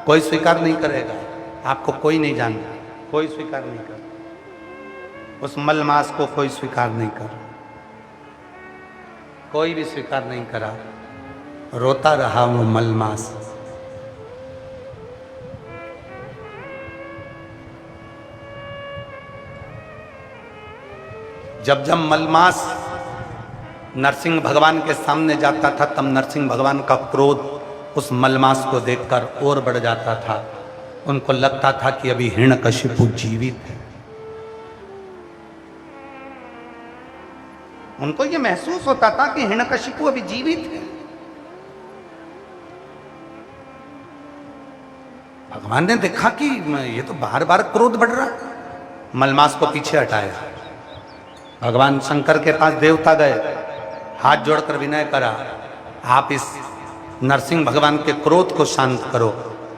कोई स्वीकार नहीं करेगा आपको। कोई नहीं जानता, कोई स्वीकार नहीं कर। उस मलमास को कोई स्वीकार नहीं कर, कोई भी स्वीकार नहीं करा। रोता रहा वो मलमास। जब जब मलमास नरसिंह भगवान के सामने जाता था, तब नरसिंह भगवान का क्रोध उस मलमास को देखकर और बढ़ जाता था। उनको लगता था कि अभी हिरण्यकशिपु जीवित है। उनको यह महसूस होता था कि हिरण्यकशिपु अभी जीवित है। भगवान ने देखा कि ये तो बार बार क्रोध बढ़ रहा है, मलमास को पीछे हटाया। भगवान शंकर के पास देवता गए, हाथ जोड़कर विनय करा, आप इस नरसिंह भगवान के क्रोध को शांत करो।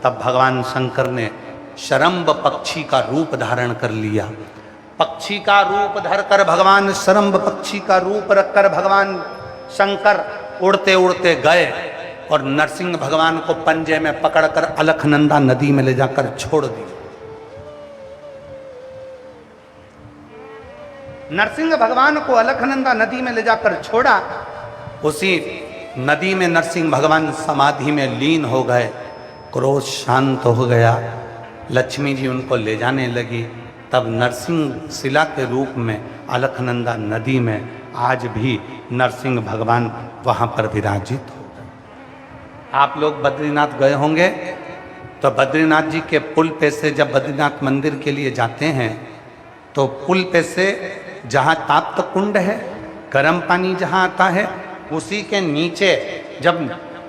तब भगवान शंकर ने शरम्ब पक्षी का रूप धारण कर लिया। पक्षी का रूप धरकर भगवान, शरम्ब पक्षी का रूप रखकर भगवान शंकर उड़ते उड़ते गए और नरसिंह भगवान को पंजे में पकड़कर अलखनंदा नदी में ले जाकर छोड़ दिया। नरसिंह भगवान को अलखनंदा नदी में ले जाकर छोड़ा। उसी नदी में नरसिंह भगवान समाधि में लीन हो गए। क्रोध शांत हो गया। लक्ष्मी जी उनको ले जाने लगी। तब नरसिंह शिला के रूप में अलखनंदा नदी में आज भी नरसिंह भगवान वहाँ पर विराजित हो गए। आप लोग बद्रीनाथ गए होंगे, तो बद्रीनाथ जी के पुल पे से जब बद्रीनाथ मंदिर के लिए जाते हैं, तो पुल पे से जहाँ ताप्त कुंड है, गर्म पानी जहाँ आता है, उसी के नीचे जब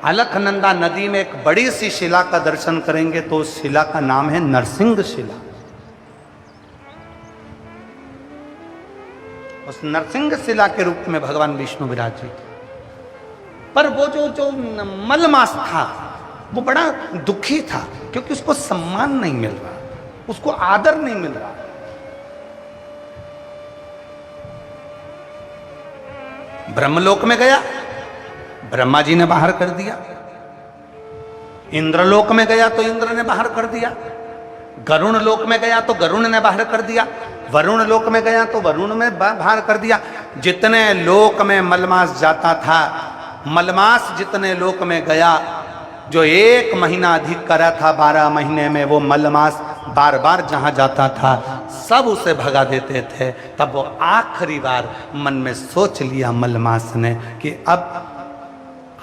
अलखनंदा नदी में एक बड़ी सी शिला का दर्शन करेंगे तो उस शिला का नाम है नरसिंह शिला। उस नरसिंह शिला के रूप में भगवान विष्णु विराजित। पर वो जो मलमास था वो बड़ा दुखी था, क्योंकि उसको सम्मान नहीं मिल रहा, उसको आदर नहीं मिल रहा। ब्रह्मलोक में गया, ब्रह्मा जी ने बाहर कर दिया। इंद्रलोक में गया तो इंद्र ने बाहर कर दिया। गरुण लोक में गया तो गरुण ने बाहर कर दिया, वरुण लोक में गया तो वरुण में बाहर कर दिया। जितने लोक में मलमास जाता था, मलमास जितने लोक में गया, जो 1 महीना अधिक करा था 12 महीने में, वो मलमास बार बार जहां जाता था सब उसे भगा देते थे। तब वो आखिरी बार मन में सोच लिया मलमास ने कि अब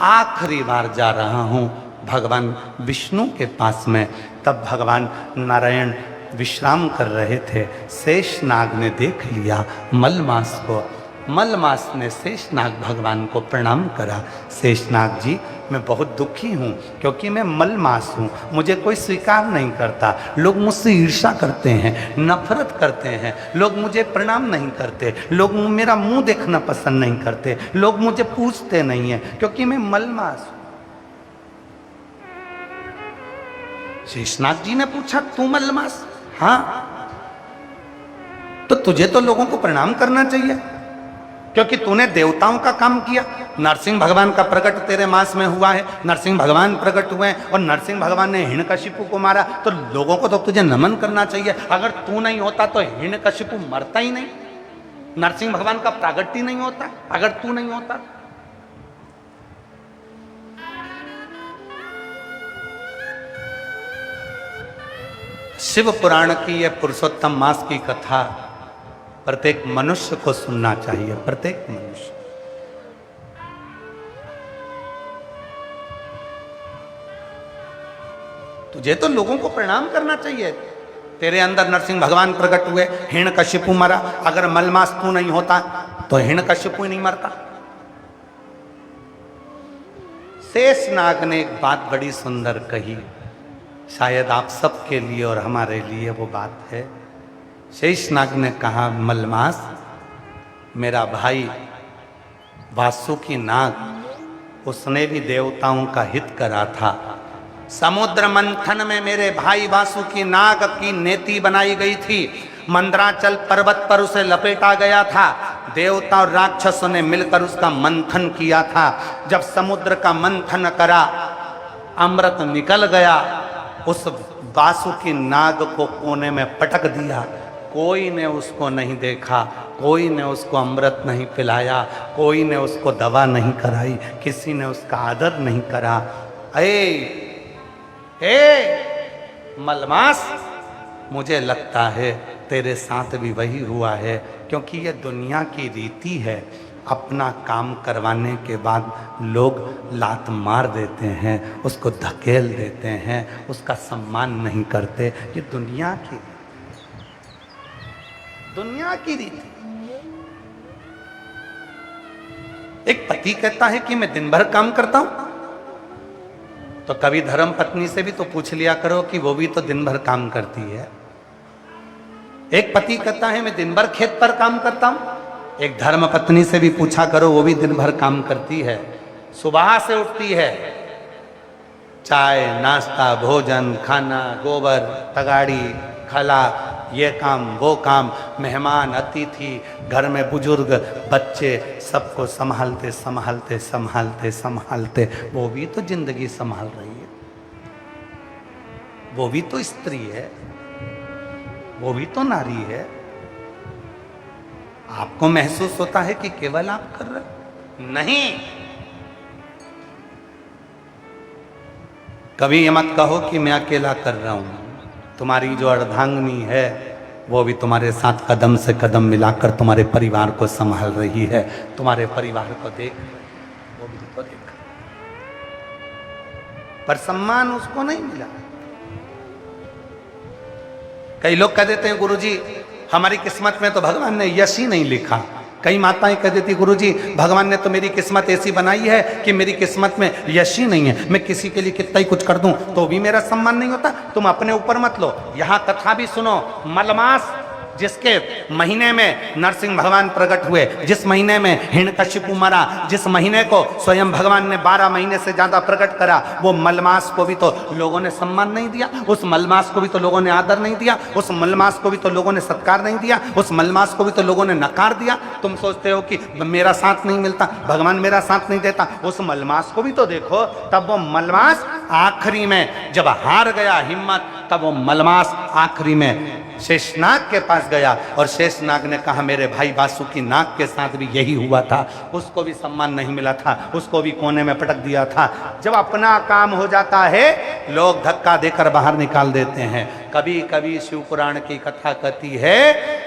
आखिरी बार जा रहा हूं भगवान विष्णु के पास में। तब भगवान नारायण विश्राम कर रहे थे। शेषनाग ने देख लिया मलमास को। मलमास ने शेषनाग भगवान को प्रणाम करा। शेषनाग जी, मैं बहुत दुखी हूँ क्योंकि मैं मलमास हूँ, मुझे कोई स्वीकार नहीं करता। लोग मुझसे ईर्ष्या करते हैं, नफरत करते हैं, लोग मुझे प्रणाम नहीं करते, लोग मेरा मुंह देखना पसंद नहीं करते, लोग मुझे पूछते नहीं हैं क्योंकि मैं मलमास हूँ। शेषनाग जी ने पूछा, तू मलमास? हाँ। तो तुझे तो लोगों को प्रणाम करना चाहिए क्योंकि तूने देवताओं का काम किया। नरसिंह भगवान का प्रकट तेरे मास में हुआ है, नरसिंह भगवान प्रकट हुए हैं और नरसिंह भगवान ने हिरण्यकशिपु को मारा, तो लोगों को तो तुझे नमन करना चाहिए। अगर तू नहीं होता तो हिरण्यकशिपु मरता ही नहीं, नरसिंह भगवान का प्रागट्य ही नहीं होता अगर तू नहीं होता। शिव पुराण की यह पुरुषोत्तम मास की कथा प्रत्येक मनुष्य को सुनना चाहिए, प्रत्येक मनुष्य। तुझे तो लोगों को प्रणाम करना चाहिए। तेरे अंदर नरसिंह भगवान प्रकट हुए, हिरण्यकशिपु मरा। अगर मलमास तू नहीं होता तो हिरण्यकशिपु नहीं मरता। शेषनाग ने एक बात बड़ी सुंदर कही, शायद आप सबके लिए और हमारे लिए वो बात है। शेषनाग ने कहा, मलमास, मेरा भाई वासुकी नाग, उसने भी देवताओं का हित करा था। समुद्र मंथन में मेरे भाई वासुकी नाग की नेति बनाई गई थी। मंदराचल पर्वत पर उसे लपेटा गया था। देवता और राक्षसों ने मिलकर उसका मंथन किया था। जब समुद्र का मंथन करा, अमृत निकल गया। उस वासुकी नाग को कोने में पटक दिया। कोई ने उसको नहीं देखा, कोई ने उसको अमृत नहीं पिलाया, कोई ने उसको दवा नहीं कराई, किसी ने उसका आदर नहीं करा। मलमास, मुझे लगता है तेरे साथ भी वही हुआ है, क्योंकि ये दुनिया की रीति है। अपना काम करवाने के बाद लोग लात मार देते हैं, उसको धकेल देते हैं, उसका सम्मान नहीं करते। ये दुनिया की रीति। एक पति कहता है कि मैं दिन भर काम करता हूं, तो कभी धर्म पत्नी से भी तो पूछ लिया करो कि वो भी तो दिन भर काम करती है। एक पति कहता है मैं दिन भर खेत पर काम करता हूं, एक धर्म पत्नी से भी पूछा करो, वो भी दिन भर काम करती है। सुबह से उठती है, चाय नाश्ता भोजन खाना, गोबर तगाड़ी खला, ये काम वो काम, मेहमान अतिथि, घर में बुजुर्ग बच्चे, सबको संभालते संभालते संभालते संभालते वो भी तो जिंदगी संभाल रही है। वो भी तो स्त्री है, वो भी तो नारी है। आपको महसूस होता है कि केवल आप कर रहे? नहीं। कभी ये मत कहो कि मैं अकेला कर रहा हूं। तुम्हारी जो अर्धांगिनी है वो भी तुम्हारे साथ कदम से कदम मिलाकर तुम्हारे परिवार को संभाल रही है। तुम्हारे परिवार को देख, वो भी तो देख, पर सम्मान उसको नहीं मिला। कई लोग कह देते हैं गुरुजी हमारी किस्मत में तो भगवान ने यश ही नहीं लिखा। कई माताएं कह देती गुरुजी भगवान ने तो मेरी किस्मत ऐसी बनाई है कि मेरी किस्मत में यश ही नहीं है। मैं किसी के लिए कितना ही कुछ कर दूं तो भी मेरा सम्मान नहीं होता। तुम अपने ऊपर मत लो। यहां कथा भी सुनो। मलमास जिसके महीने में नरसिंह भगवान प्रकट हुए, जिस महीने में हिरण्यकशिपु मरा, जिस महीने को स्वयं भगवान ने 12 महीने से ज्यादा प्रकट करा, वो मलमास को भी तो लोगों ने सम्मान नहीं दिया, उस मलमास को भी तो लोगों ने आदर नहीं दिया, उस मलमास को भी तो लोगों ने सत्कार नहीं दिया, उस मलमास को भी तो लोगों ने नकार दिया। तुम सोचते हो कि मेरा साथ नहीं मिलता, भगवान मेरा साथ नहीं देता, उस मलमास को भी तो देखो। तब वो मलमास आखिरी में जब हार गया हिम्मत, तब वो मलमास आखिरी में शेषनाग के पास गया और शेषनाग ने कहा मेरे भाई वासुकी नाग के साथ भी यही हुआ था, उसको भी सम्मान नहीं मिला था, उसको भी कोने में पटक दिया था। जब अपना काम हो जाता है लोग धक्का देकर बाहर निकाल देते हैं। कभी कभी शिव पुराण की कथा कहती है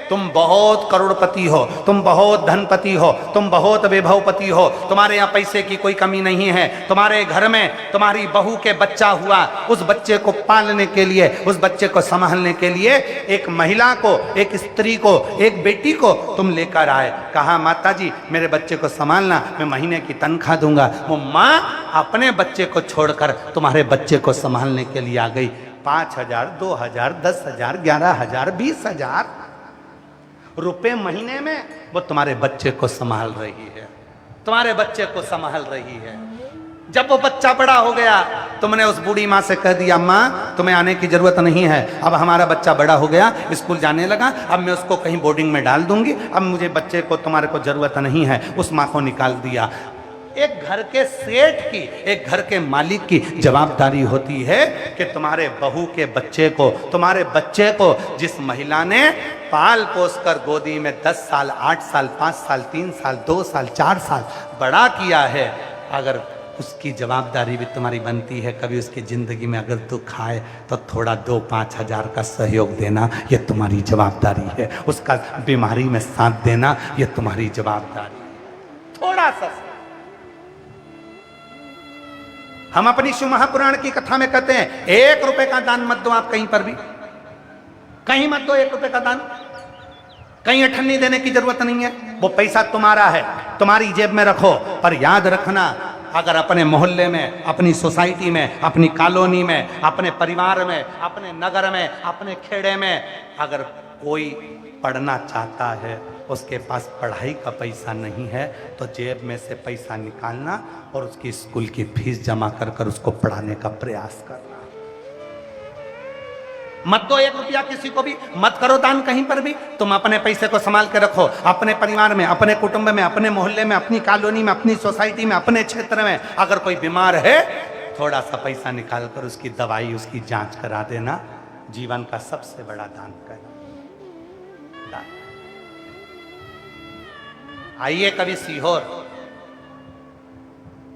तुम बहुत करोड़पति हो, तुम बहुत धनपति हो, तुम बहुत वैभवपति हो, तुम्हारे यहाँ पैसे की कोई कमी नहीं है, तुम्हारे घर में तुम्हारी बहू के बच्चा हुआ, उस बच्चे को पालने के लिए, उस बच्चे को संभालने के लिए एक महिला को, एक स्त्री को, एक बेटी को तुम लेकर आए। कहा माता जी मेरे बच्चे को संभालना, मैं महीने की तनख्वाह दूंगा। वो माँ अपने बच्चे को छोड़कर तुम्हारे बच्चे को संभालने के लिए आ गई। 5,000, 2,000, 10,000, 11,000, 20,000 रुपए महीने में वो तुम्हारे बच्चे को संभाल रही है, तुम्हारे बच्चे को संभाल रही है। जब वो बच्चा बड़ा हो गया, तुमने उस बूढ़ी माँ से कह दिया माँ तुम्हें आने की जरूरत नहीं है, अब हमारा बच्चा बड़ा हो गया, स्कूल जाने लगा, अब मैं उसको कहीं बोर्डिंग में डाल दूंगी, अब मुझे बच्चे को तुम्हारे को जरूरत नहीं है। उस माँ को निकाल दिया। एक घर के सेठ की, एक घर के मालिक की जवाबदारी होती है कि तुम्हारे बहू के बच्चे को, तुम्हारे बच्चे को जिस महिला ने पाल पोस कर गोदी में 10 साल, 8 साल, 5 साल, 3 साल, 2 साल, 4 साल बड़ा किया है, अगर उसकी जवाबदारी भी तुम्हारी बनती है, कभी उसकी जिंदगी में अगर तू खाए तो थोड़ा 2-5 हजार का सहयोग देना, ये तुम्हारी जवाबदारी है। उसका बीमारी में साथ देना, ये तुम्हारी जवाबदारी है। थोड़ा सा हम अपनी शिव महापुराण की कथा में कहते हैं 1 रुपए का दान मत दो आप कहीं पर भी, कहीं मत दो 1 रुपए का दान, कहीं अठन्नी देने की जरूरत नहीं है। वो पैसा तुम्हारा है, तुम्हारी जेब में रखो, पर याद रखना अगर अपने मोहल्ले में, अपनी सोसाइटी में, अपनी कॉलोनी में, अपने परिवार में, अपने नगर में, अपने खेड़े में अगर कोई पढ़ना चाहता है, उसके पास पढ़ाई का पैसा नहीं है, तो जेब में से पैसा निकालना और उसकी स्कूल की फीस जमा कर कर उसको पढ़ाने का प्रयास करना। मत दो 1 रुपया किसी को भी, मत करो दान कहीं पर भी। तुम अपने पैसे को संभाल के रखो, अपने परिवार में, अपने कुटुंब में, अपने मोहल्ले में, अपनी कॉलोनी में, अपनी सोसाइटी में, अपने क्षेत्र में अगर कोई बीमार है, थोड़ा सा पैसा निकाल कर उसकी दवाई, उसकी जांच करा देना, जीवन का सबसे बड़ा दान करना। आइए कभी सीहोर,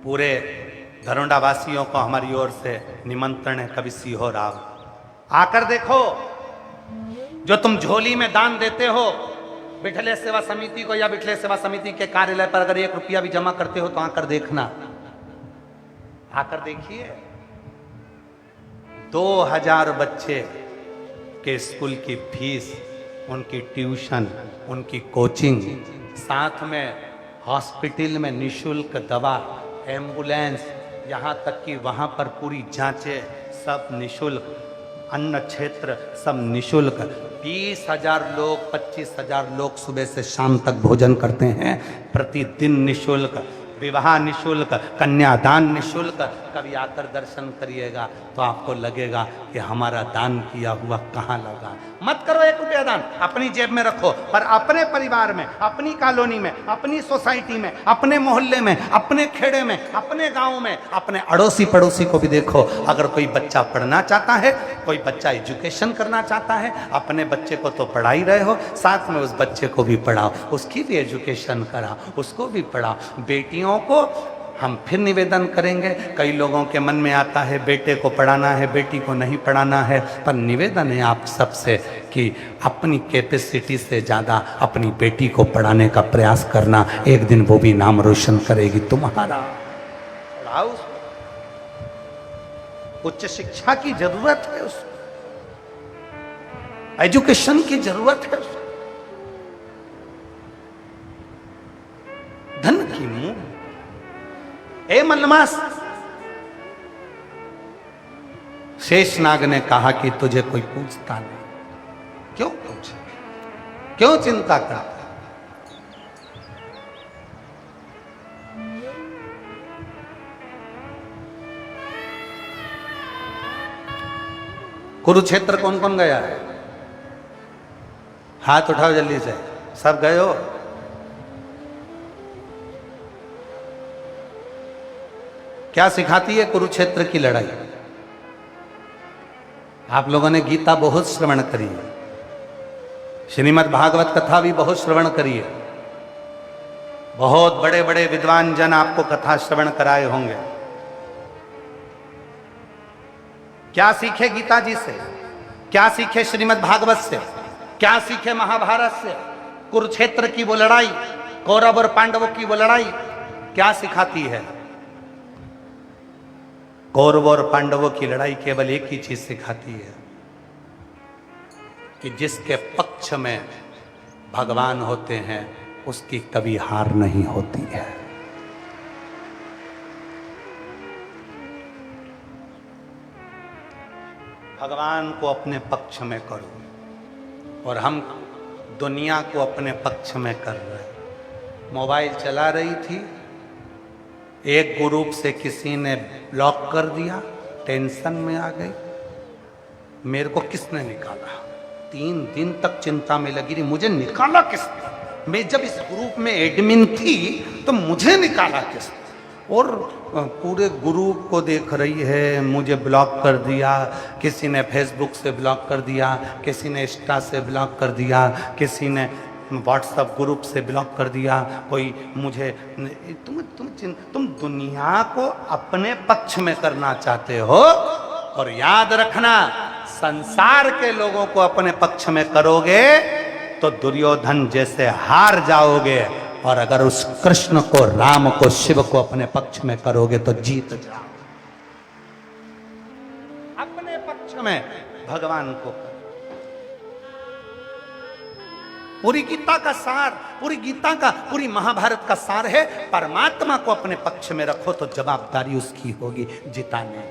पूरे धरोंडा वासियों को हमारी ओर से निमंत्रण है, कभी सीहोर आओ, आकर देखो जो तुम झोली में दान देते हो बिठले सेवा समिति को या बिठले सेवा समिति के कार्यालय पर अगर 1 रुपया भी जमा करते हो तो आकर देखना, आकर देखिए 2000 बच्चे के स्कूल की फीस, उनकी ट्यूशन, उनकी कोचिंग, साथ में हॉस्पिटल में निशुल्क दवा, एम्बुलेंस, यहाँ तक कि वहाँ पर पूरी जांचें सब निशुल्क, अन्न क्षेत्र सब निशुल्क। 20,000 लोग, 25,000 लोग सुबह से शाम तक भोजन करते हैं, प्रतिदिन निशुल्क, विवाह निशुल्क, कन्यादान निशुल्क। कभी आकर दर्शन करिएगा तो आपको लगेगा कि हमारा दान किया हुआ कहाँ लगा। मत करो 1 रुपया दान, अपनी जेब में रखो, पर अपने परिवार में, अपनी कॉलोनी में, अपनी सोसाइटी में, अपने मोहल्ले में, अपने खेड़े में, अपने गांव में, अपने अड़ोसी पड़ोसी को भी देखो। अगर कोई बच्चा पढ़ना चाहता है, कोई बच्चा एजुकेशन करना चाहता है, अपने बच्चे को तो पढ़ा ही रहे हो, साथ में उस बच्चे को भी पढ़ाओ, उसकी भी एजुकेशन कराओ, उसको भी पढ़ाओ। बेटियों को हम फिर निवेदन करेंगे, कई लोगों के मन में आता है बेटे को पढ़ाना है, बेटी को नहीं पढ़ाना है, पर निवेदन है आप सबसे कि अपनी कैपेसिटी से ज़्यादा अपनी बेटी को पढ़ाने का प्रयास करना, एक दिन वो भी नाम रोशन करेगी तुम्हारा। पढ़ाओ, उच्च शिक्षा की जरूरत है, उसको एजुकेशन की जरूरत है, उसको धन की मुंह। ए मलमास, शेषनाग ने कहा कि तुझे कोई पूछता नहीं। क्यों पूछे? क्यों चिंता करता है? कुरुक्षेत्र कौन कौन गया है? हाथ उठाओ जल्दी से, सब गए हो? क्या सिखाती है कुरुक्षेत्र की लड़ाई? आप लोगों ने गीता बहुत श्रवण करी है, श्रीमद् भागवत कथा भी बहुत श्रवण करी है, बहुत बड़े बड़े विद्वान जन आपको कथा श्रवण कराए होंगे। क्या सीखे गीता जी से? क्या सीखे श्रीमद् भागवत से? क्या सीखे महाभारत से? कुरुक्षेत्र की वो लड़ाई, कौरव और पांडवों की वो लड़ाई क्या सिखाती है? कौरव और पांडवों की लड़ाई केवल एक ही चीज सिखाती है कि जिसके पक्ष में भगवान होते हैं उसकी कभी हार नहीं होती है। भगवान को अपने पक्ष में करो, और हम दुनिया को अपने पक्ष में कर रहे हैं। मोबाइल चला रही थी, एक ग्रुप से किसी ने ब्लॉक कर दिया, टेंशन में आ गई। मेरे को किसने निकाला? 3 दिन तक चिंता में लगी रही, मुझे निकाला किसने? मैं जब इस ग्रुप में एडमिन थी तो मुझे निकाला किसने? और पूरे ग्रुप को देख रही है, मुझे ब्लॉक कर दिया, किसी ने फेसबुक से ब्लॉक कर दिया, किसी ने इंस्टा से ब्लॉक कर दिया, किसी ने व्हाट्सएप ग्रुप से ब्लॉक कर दिया, कोई मुझे तुम दुनिया को अपने पक्ष में करना चाहते हो। और याद रखना, संसार के लोगों को अपने पक्ष में करोगे तो दुर्योधन जैसे हार जाओगे, और अगर उस कृष्ण को, राम को, शिव को अपने पक्ष में करोगे तो जीत जाओ। अपने पक्ष में भगवान को करो। पूरी गीता का सार, पूरी गीता का, पूरी महाभारत का सार है, परमात्मा को अपने पक्ष में रखो तो जवाबदारी उसकी होगी जिताने।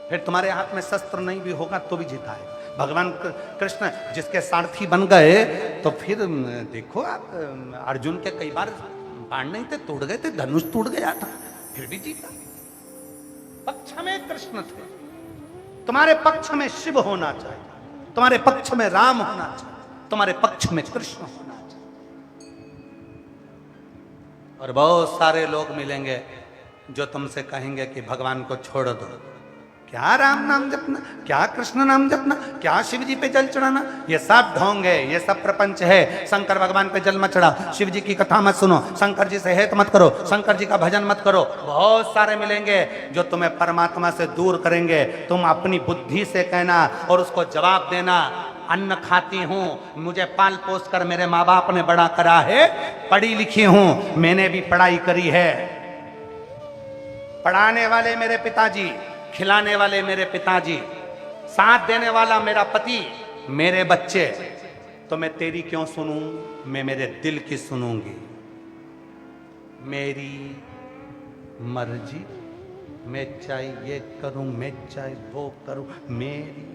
फिर तुम्हारे हाथ में शस्त्र नहीं भी होगा तो भी जिताए। भगवान कृष्ण जिसके सारथी बन गए तो फिर देखो आप, अर्जुन के कई बार बाण नहीं थे, टूट गए थे, धनुष टूट गया था, फिर भी जीता। पक्ष में कृष्ण थे। तुम्हारे पक्ष में शिव होना चाहिए, तुम्हारे पक्ष में राम होना चाहिए, तुम्हारे पक्ष में कृष्ण होना चाहिए। और बहुत सारे लोग मिलेंगे जो तुमसे कहेंगे कि भगवान को छोड़ दो, क्या राम नाम जपना, क्या कृष्ण नाम जपना, क्या शिव जी पे जल चढ़ाना, ये सब ढोंग है, ये सब प्रपंच है। शंकर भगवान पे जल मत चढ़ाओ, शिव जी की कथा मत सुनो, शंकर जी से हेत मत करो, शंकर जी का भजन मत करो। बहुत सारे मिलेंगे जो तुम्हें परमात्मा से दूर करेंगे। तुम अपनी बुद्धि से कहना और उसको जवाब देना, अन्न खाती हूँ, मुझे पाल पोस कर मेरे माँ बाप ने बड़ा करा है, पढ़ी लिखी हूँ, मैंने भी पढ़ाई करी है। पढ़ाने वाले मेरे पिताजी, खिलाने वाले मेरे पिताजी, साथ देने वाला मेरा पति, मेरे बच्चे, तो मैं तेरी क्यों सुनूं? मैं मेरे दिल की सुनूंगी। मेरी मर्जी, मैं चाहे ये करूं, मैं चाहे वो करूं, मेरी,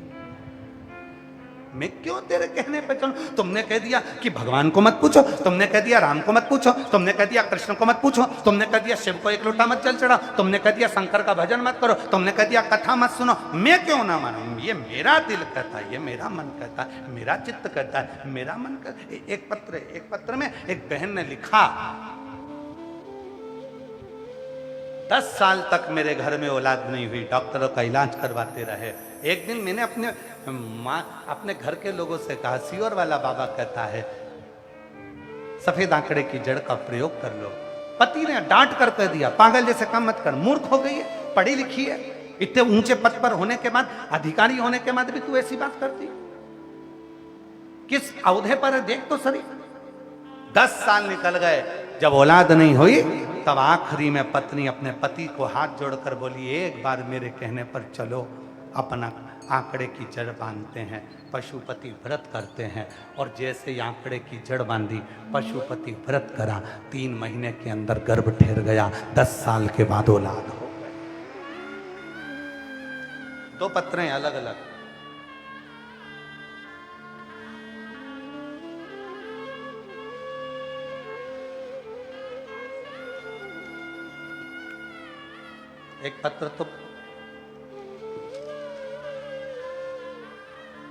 मैं क्यों तेरे कहने पे चलूं? तुमने कह दिया कि भगवान को मत पूछो, तुमने कह दिया राम को मत पूछो, तुमने कह दिया कृष्ण को मत पूछो, तुमने कह दिया शिव को एक लोटा मत जल चढ़ाओ, तुमने कह दिया शंकर का भजन मत करो, तुमने कह दिया कथा मत सुनो। मैं क्यों ना मानूं? ये मेरा दिल कहता है, ये मेरा मन कहता है, मेरा चित्त कहता है, मेरा मन कहता है। एक पत्र में एक बहन ने लिखा, 10 साल तक मेरे घर में औलाद नहीं हुई, डॉक्टरों का इलाज करवाते रहे। एक दिन मैंने अपने घर के लोगों से कहा, सियोर वाला बाबा कहता है सफेद आंकड़े की जड़ का प्रयोग कर लो। पति ने डांट कर कह दिया, पागल जैसे काम मत कर, मूर्ख हो गई है, पढ़ी लिखी है, इतने ऊंचे पद पर होने के बाद, अधिकारी होने के बाद भी तू ऐसी बात करती, किस औहदे पर है देख तो सही। 10 साल निकल गए, जब औलाद नहीं हुई तब आखिरी में पत्नी अपने पति को हाथ जोड़कर बोली, एक बार मेरे कहने पर चलो, अपना आंकड़े की जड़ बांधते हैं। पशुपति व्रत करते हैं, और जैसे आंकड़े की जड़ बांधी, पशुपति व्रत करा, 3 महीने के अंदर गर्भ ठहर गया, 10 साल के बाद औलाद हो गई। 2 पत्रें अलग अलग। एक पत्र तो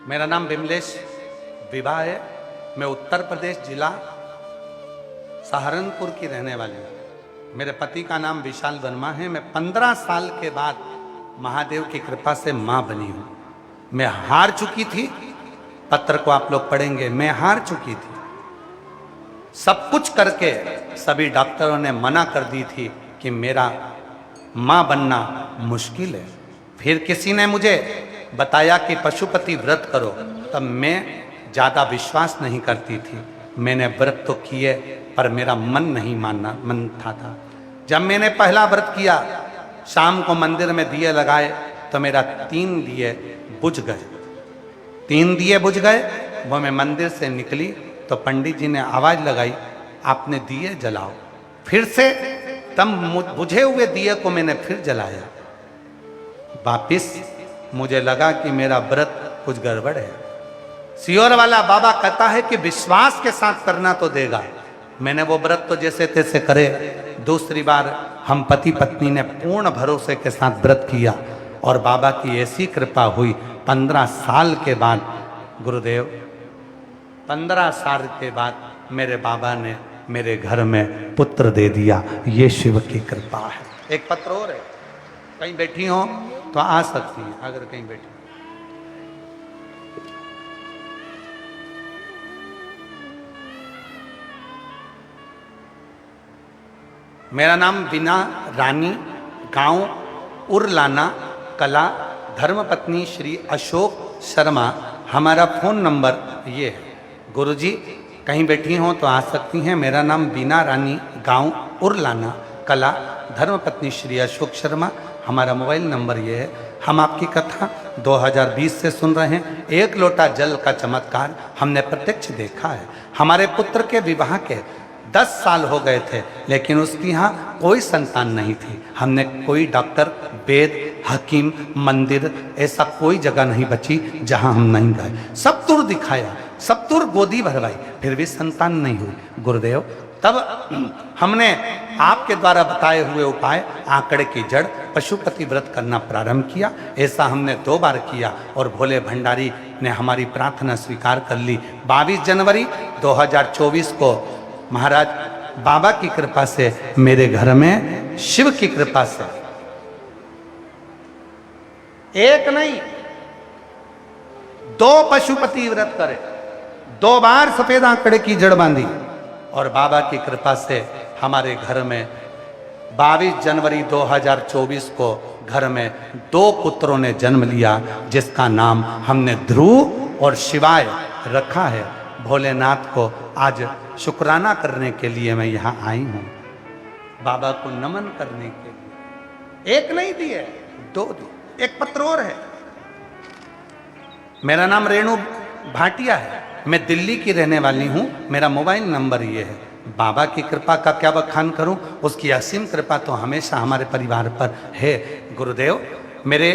मेरा नाम विमलेश विभा है। मैं उत्तर प्रदेश जिला सहारनपुर की रहने वाली हूँ। मेरे पति का नाम विशाल वर्मा है। मैं 15 साल के बाद महादेव की कृपा से मां बनी हूँ। मैं हार चुकी थी, पत्र को आप लोग पढ़ेंगे, मैं हार चुकी थी। सब कुछ करके सभी डॉक्टरों ने मना कर दी थी कि मेरा मां बनना मुश्किल है। फिर किसी ने मुझे बताया कि पशुपति व्रत करो, तब मैं ज़्यादा विश्वास नहीं करती थी। मैंने व्रत तो किए पर मेरा मन नहीं मन था। जब मैंने पहला व्रत किया, शाम को मंदिर में दिए लगाए तो मेरा 3 दिए बुझ गए। 3 दिए बुझ गए। वो मैं मंदिर से निकली तो पंडित जी ने आवाज लगाई, आपने दिए जलाओ। फिर से तब बुझे हुए दिए को मैंने फिर जलाया। वापिस मुझे लगा कि मेरा व्रत कुछ गड़बड़ है। सियोर वाला बाबा कहता है कि विश्वास के साथ करना तो देगा। मैंने वो व्रत तो जैसे तैसे करे। दूसरी बार हम पति पत्नी ने पूर्ण भरोसे के साथ व्रत किया और बाबा की ऐसी कृपा हुई। 15 साल के बाद गुरुदेव, 15 साल के बाद मेरे बाबा ने मेरे घर में पुत्र दे दिया। ये शिव की कृपा है। एक पत्र और है, कहीं बैठी हो तो आ सकती है अगर कहीं बैठी। मेरा नाम बीना रानी, गांव उरलाना कला, धर्मपत्नी श्री अशोक शर्मा। हमारा फ़ोन नंबर ये है। गुरुजी कहीं बैठी हो तो आ सकती हैं। मेरा नाम बीना रानी, गांव उरलाना कला, धर्मपत्नी श्री अशोक शर्मा। हमारा मोबाइल नंबर ये है। हम आपकी कथा 2020 से सुन रहे हैं। 1 लोटा जल का चमत्कार हमने प्रत्यक्ष देखा है। हमारे पुत्र के विवाह के 10 साल हो गए थे, लेकिन उसकी यहाँ कोई संतान नहीं थी। हमने कोई डॉक्टर, वेद, हकीम, मंदिर, ऐसा कोई जगह नहीं बची जहाँ हम नहीं गए। सब दूर दिखाया, सब दूर गोदी भरवाई, फिर भी संतान नहीं हुई। गुरुदेव, तब हमने आपके द्वारा बताए हुए उपाय, आंकड़े की जड़, पशुपति व्रत करना प्रारंभ किया। ऐसा हमने 2 बार किया और भोले भंडारी ने हमारी प्रार्थना स्वीकार कर ली। 22 जनवरी 2024 को महाराज बाबा की कृपा से मेरे घर में, शिव की कृपा से, एक नहीं 2 पशुपति व्रत करे, 2 बार सफेद आंकड़े की जड़ बांधी और बाबा की कृपा से हमारे घर में 22 जनवरी 2024 को घर में 2 पुत्रों ने जन्म लिया, जिसका नाम हमने ध्रुव और शिवाय रखा है। भोलेनाथ को आज शुक्राना करने के लिए मैं यहाँ आई हूँ, बाबा को नमन करने के लिए। एक नहीं दिए, 2 दिए। एक पत्र और है। मेरा नाम रेणु भाटिया है। मैं दिल्ली की रहने वाली हूँ। मेरा मोबाइल नंबर ये है। बाबा की कृपा का क्या बखान करूं, उसकी असीम कृपा तो हमेशा हमारे परिवार पर है। गुरुदेव, मेरे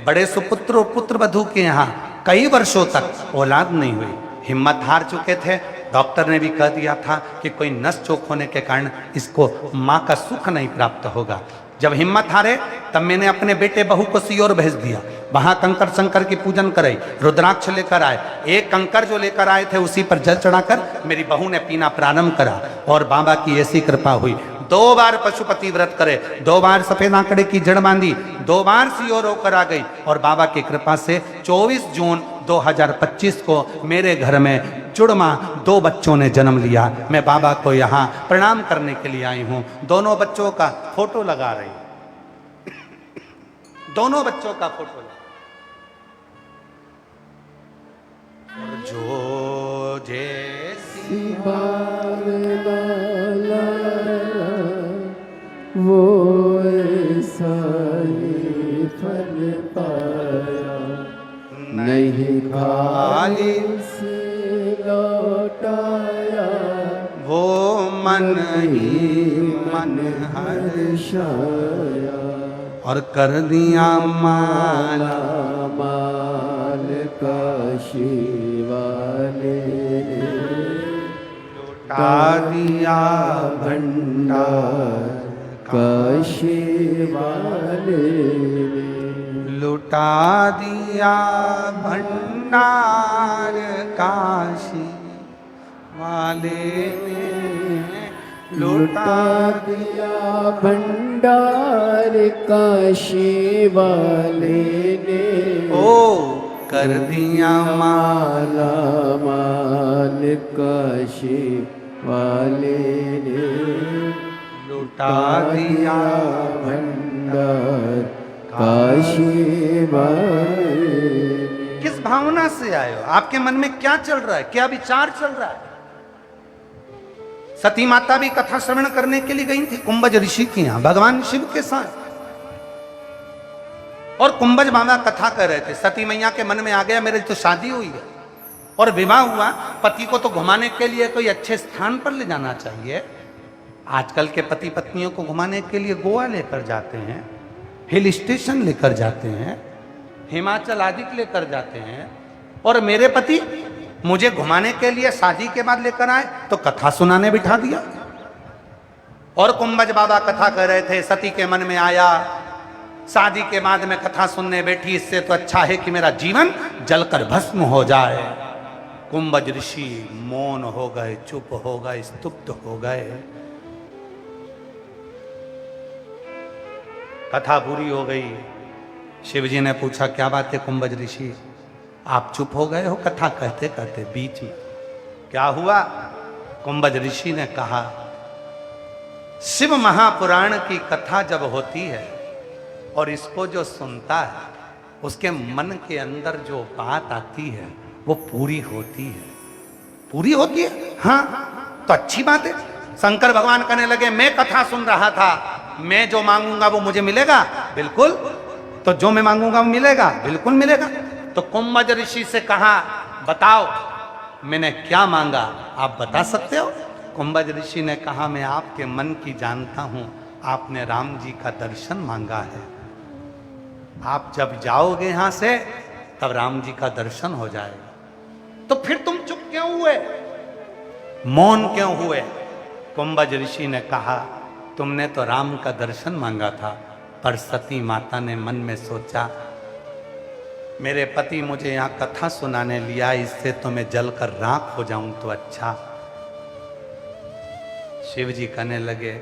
बड़े सुपुत्र और पुत्र वधू के यहाँ कई वर्षों तक औलाद नहीं हुई। हिम्मत हार चुके थे। डॉक्टर ने भी कह दिया था कि कोई नस चोक होने के कारण इसको माँ का सुख नहीं प्राप्त होगा। जब हिम्मत हारे तब मैंने अपने बेटे बहू को सियोर भेज दिया। वहां कंकर शंकर की पूजन कराई, रुद्राक्ष लेकर आए। एक कंकर जो लेकर आए थे उसी पर जल चढ़ाकर मेरी बहू ने पीना प्रारंभ करा और बाबा की ऐसी कृपा हुई। 2 बार पशुपति व्रत करे, 2 बार सफेद आंकड़े की जड़ बांधी, 2 बार सियोर होकर आ गई और बाबा की कृपा से 24 जून 2025 को मेरे घर में जुड़मा 2 बच्चों ने जन्म लिया। मैं बाबा को यहाँ प्रणाम करने के लिए आई हूँ। दोनों बच्चों का फोटो लगा रही, दोनों बच्चों का फोटो लगा। और जो जैसी वो ऐसा ही फल पाया, नहीं खाली से लौटाया, वो मन ही मन हर्षाया, और कर दिया माला माल काशी वाले, लौटा दिया भंडार काशी वाले ने लुटा दिया भंडार काशी वाले ने, लुटा दिया भंडार काशी वाले ने, ओ कर दिया माला माल काशी वाले ने, लुटा दिया भंडार काशी वाले। किस भावना से आए हो? आपके मन में क्या चल रहा है, क्या विचार चल रहा है? सती माता भी कथा श्रवण करने के लिए गई थी कुंभज ऋषि के यहां भगवान शिव के साथ, और कुंभज बाबा कथा कर रहे थे। सती मैया के मन में आ गया मेरी तो शादी हुई है और विवाह हुआ, पति को तो घुमाने के लिए कोई अच्छे स्थान पर ले जाना चाहिए। आजकल के पति पत्नियों को घुमाने के लिए गोवा लेकर जाते हैं, हिल स्टेशन लेकर जाते हैं, हिमाचल आदि लेकर जाते हैं, और मेरे पति मुझे घुमाने के लिए शादी के बाद लेकर आए तो कथा सुनाने बिठा दिया। और कुंभज बाबा कथा कर रहे थे, सती के मन में आया शादी के बाद में कथा सुनने बैठी, इससे तो अच्छा है कि मेरा जीवन जलकर भस्म हो जाए। कुंभज ऋषि मौन हो गए, चुप हो गए, स्तुप्त हो गए। कथा पूरी हो गई। शिवजी ने पूछा क्या बात है कुंभज ऋषि, आप चुप हो गए हो कथा कहते कहते बीच में, क्या हुआ? कुंभज ऋषि ने कहा शिव महापुराण की कथा जब होती है और इसको जो सुनता है उसके मन के अंदर जो बात आती है वो पूरी होती है। पूरी होती है? हाँ, तो अच्छी बात है। शंकर भगवान कहने लगे मैं कथा सुन रहा था, मैं जो मांगूंगा वो मुझे मिलेगा? बिल्कुल। तो जो मैं मांगूंगा वो मिलेगा? बिल्कुल मिलेगा। तो कुंभज ऋषि से कहा बताओ मैंने क्या मांगा, आप बता सकते हो? कुंभज ऋषि ने कहा मैं आपके मन की जानता हूं, आपने राम जी का दर्शन मांगा है। आप जब जाओगे यहां से तब राम जी का दर्शन हो जाएगा। तो फिर तुम चुप क्यों हुए, मौन क्यों हुए? कुंभज ऋषि ने कहा तुमने तो राम का दर्शन मांगा था, पर सती माता ने मन में सोचा मेरे पति मुझे यहाँ कथा सुनाने लिया, इससे तो मैं जलकर राख हो जाऊं तो अच्छा। शिव जी कहने लगे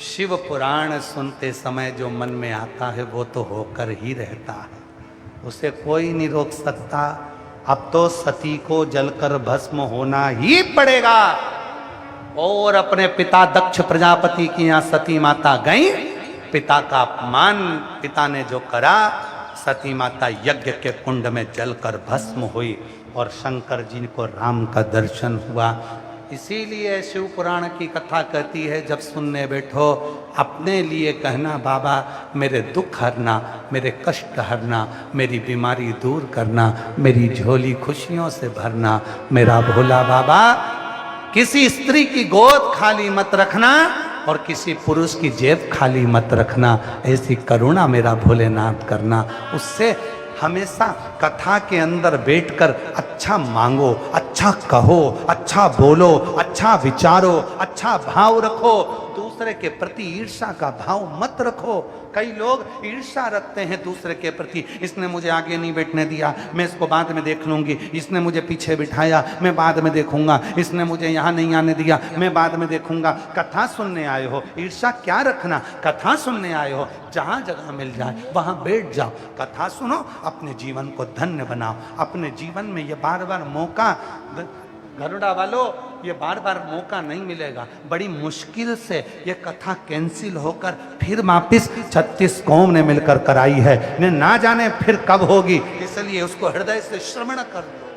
शिव पुराण सुनते समय जो मन में आता है वो तो होकर ही रहता है, उसे कोई नहीं रोक सकता। अब तो सती को जलकर भस्म होना ही पड़ेगा। और अपने पिता दक्ष प्रजापति की यहाँ सती माता गई, पिता का अपमान पिता ने जो करा, सती माता यज्ञ के कुंड में जलकर भस्म हुई और शंकर जी को राम का दर्शन हुआ। इसीलिए शिव पुराण की कथा कहती है जब सुनने बैठो अपने लिए कहना बाबा मेरे दुख हरना, मेरे कष्ट हरना, मेरी बीमारी दूर करना, मेरी झोली खुशियों से भरना मेरा भोला बाबा। किसी स्त्री की गोद खाली मत रखना और किसी पुरुष की जेब खाली मत रखना, ऐसी करुणा मेरा भोलेनाथ करना। उससे हमेशा कथा के अंदर बैठकर अच्छा मांगो, अच्छा कहो, अच्छा बोलो, अच्छा विचारो, अच्छा भाव रखो, दूसरे के प्रति ईर्ष्या का भाव मत रखो। कई लोग ईर्ष्या रखते हैं दूसरे के प्रति, इसने मुझे आगे नहीं बैठने दिया, मैं इसको बाद में देख लूंगी, इसने मुझे पीछे बिठाया, मैं बाद में देखूंगा, इसने मुझे यहाँ नहीं आने दिया, मैं बाद में देखूंगा। कथा सुनने आए हो, ईर्ष्या क्या रखना? कथा सुनने आए हो, जहाँ जगह मिल जाए वहाँ बैठ जाओ, कथा सुनो, अपने जीवन को धन्य बनाओ। अपने जीवन में ये बार बार मौका, गरुड़ा वालों, ये बार बार मौका नहीं मिलेगा। बड़ी मुश्किल से ये कथा कैंसिल होकर फिर वापिस 36 कौम ने मिलकर कराई है, ने ना जाने फिर कब होगी। इसलिए उसको हृदय से श्रवण कर लो,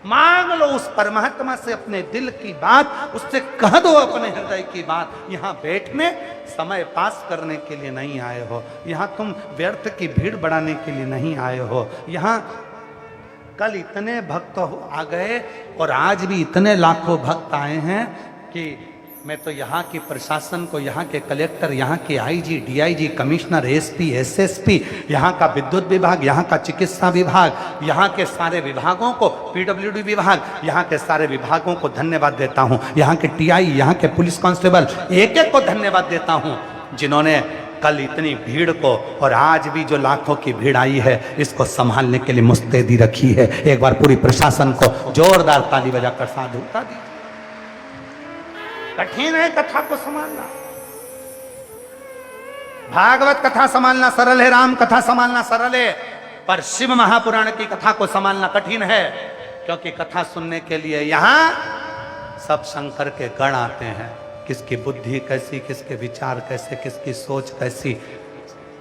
मांग लो उस परमात्मा से अपने दिल की बात, उससे कह दो अपने हृदय की बात। यहाँ बैठने समय पास करने के लिए नहीं आए हो, यहाँ तुम व्यर्थ की भीड़ बढ़ाने के लिए नहीं आए हो। यहाँ कल इतने भक्त आ गए और आज भी इतने लाखों भक्त आए हैं कि मैं तो यहाँ की प्रशासन को, यहाँ के कलेक्टर, यहाँ के IG, DIG, commissioner, SP, SSP, यहाँ का विद्युत विभाग, यहाँ का चिकित्सा विभाग, यहाँ के सारे विभागों को, पीडब्ल्यूडी विभाग, यहाँ के सारे विभागों को धन्यवाद देता हूँ। यहाँ के टीआई, यहाँ के पुलिस कांस्टेबल, एक एक को धन्यवाद देता हूँ। जिन्होंने कल इतनी भीड़ को और आज भी जो लाखों की भीड़ आई है इसको संभालने के लिए मुस्तैदी रखी है। एक बार पूरी प्रशासन को जोरदार ताली बजाकर साधुता दी। कठिन है कथा को संभालना, भागवत कथा संभालना सरल है, राम कथा संभालना सरल है, पर शिव महापुराण की कथा को संभालना कठिन है, क्योंकि कथा सुनने के लिए यहां सब शंकर के गण आते हैं। किसकी बुद्धि कैसी, किसके विचार कैसे, किसकी सोच कैसी,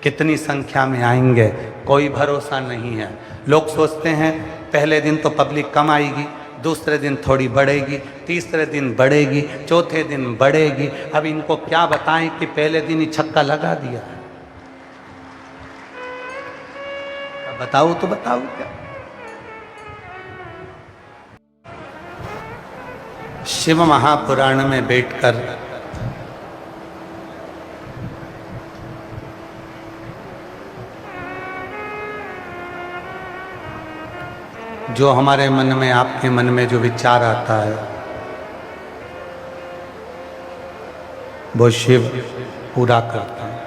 कितनी संख्या में आएंगे कोई भरोसा नहीं है। लोग सोचते हैं पहले दिन तो पब्लिक कम आएगी, दूसरे दिन थोड़ी बढ़ेगी, तीसरे दिन बढ़ेगी, चौथे दिन बढ़ेगी। अब इनको क्या बताएं कि पहले दिन ही छक्का लगा दिया। बताओ तो बताओ क्या। शिव महापुराण में बैठकर जो हमारे मन में, आपके मन में जो विचार आता है वो शिव पूरा करता है।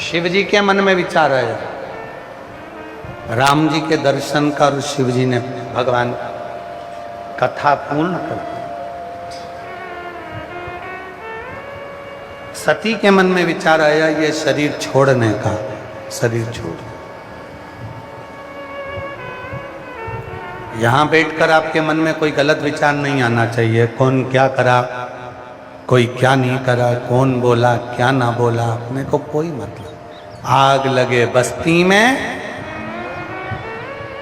शिव जी के मन में विचार आया, राम जी के दर्शन कर शिव जी ने भगवान कथा पूर्ण कर दी। सती के मन में विचार आया ये शरीर छोड़ने का, शरीर छोड़। यहां बैठकर आपके मन में कोई गलत विचार नहीं आना चाहिए, कौन क्या करा, कोई क्या नहीं करा, कौन बोला क्या ना बोला, अपने को कोई मतलब। आग लगे बस्ती में,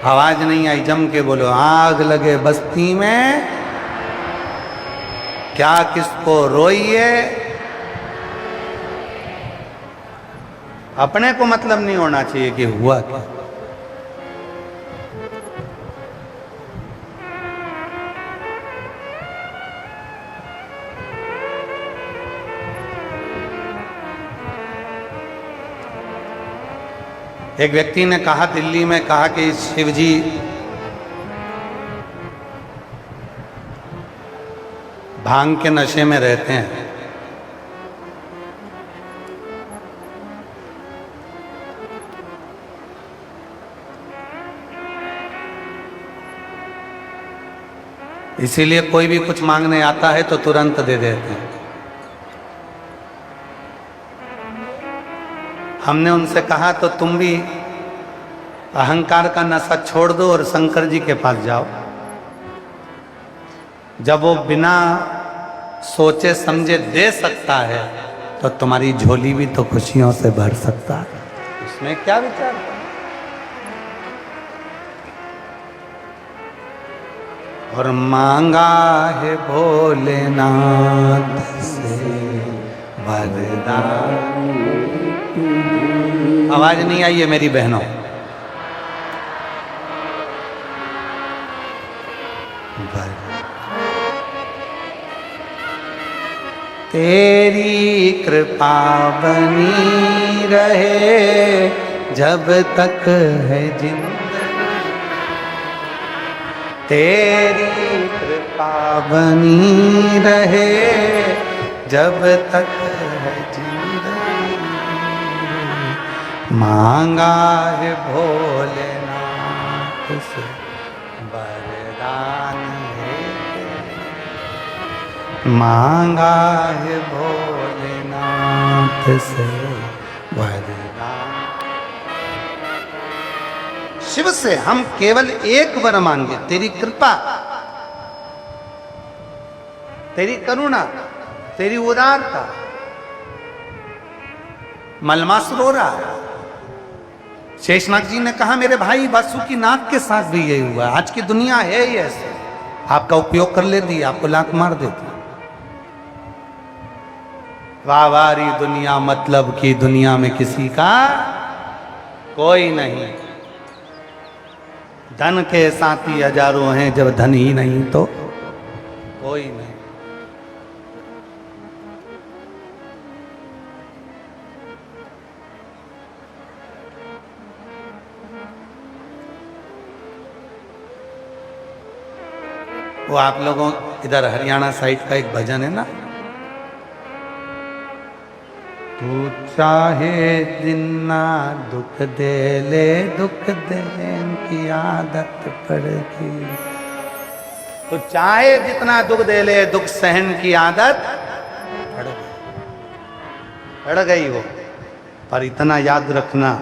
आवाज नहीं आई, जम के बोलो, आग लगे बस्ती में क्या किसको रोइए। अपने को मतलब नहीं होना चाहिए कि हुआ क्या। एक व्यक्ति ने कहा, दिल्ली में कहा कि शिव जी भांग के नशे में रहते हैं। इसीलिए कोई भी कुछ मांगने आता है तो तुरंत दे देते हैं। हमने उनसे कहा तो तुम भी अहंकार का नशा छोड़ दो और शंकर जी के पास जाओ। जब वो बिना सोचे समझे दे सकता है तो तुम्हारी झोली भी तो खुशियों से भर सकता है। उसमें क्या विचार है? और मांगा है भोलेनाथ से वरदान। आवाज नहीं आई है मेरी बहनों। तेरी कृपा बनी रहे जब तक है जिंदगी, तेरी कृपा बनी रहे जब तक है जिंदगी। मांगा है भोलेनाथ से वरदान है, मांगा है भोलेनाथ से वरदान। शिव से हम केवल एक वर मांगे, तेरी कृपा, तेरी करुणा, तेरी उदारता। मलमास रो रहा है। शेषनाग जी ने कहा मेरे भाई वासुकी नाग के साथ भी यही हुआ। आज की दुनिया है ही ऐसे, आपका उपयोग कर लेती, आपको लात मार देती। वाहवारी दुनिया, मतलब की दुनिया में किसी का कोई नहीं। धन के साथी हजारों हैं, जब धन ही नहीं तो कोई नहीं। वो आप लोगों इधर हरियाणा साइड का एक भजन है ना, तू चाहे जिन्ना दुख दे ले, दुख देने की आदत पड़ेगी। तो चाहे जितना दुख दे ले, दुख सहन की आदत पड़ गई हो। पर इतना याद रखना,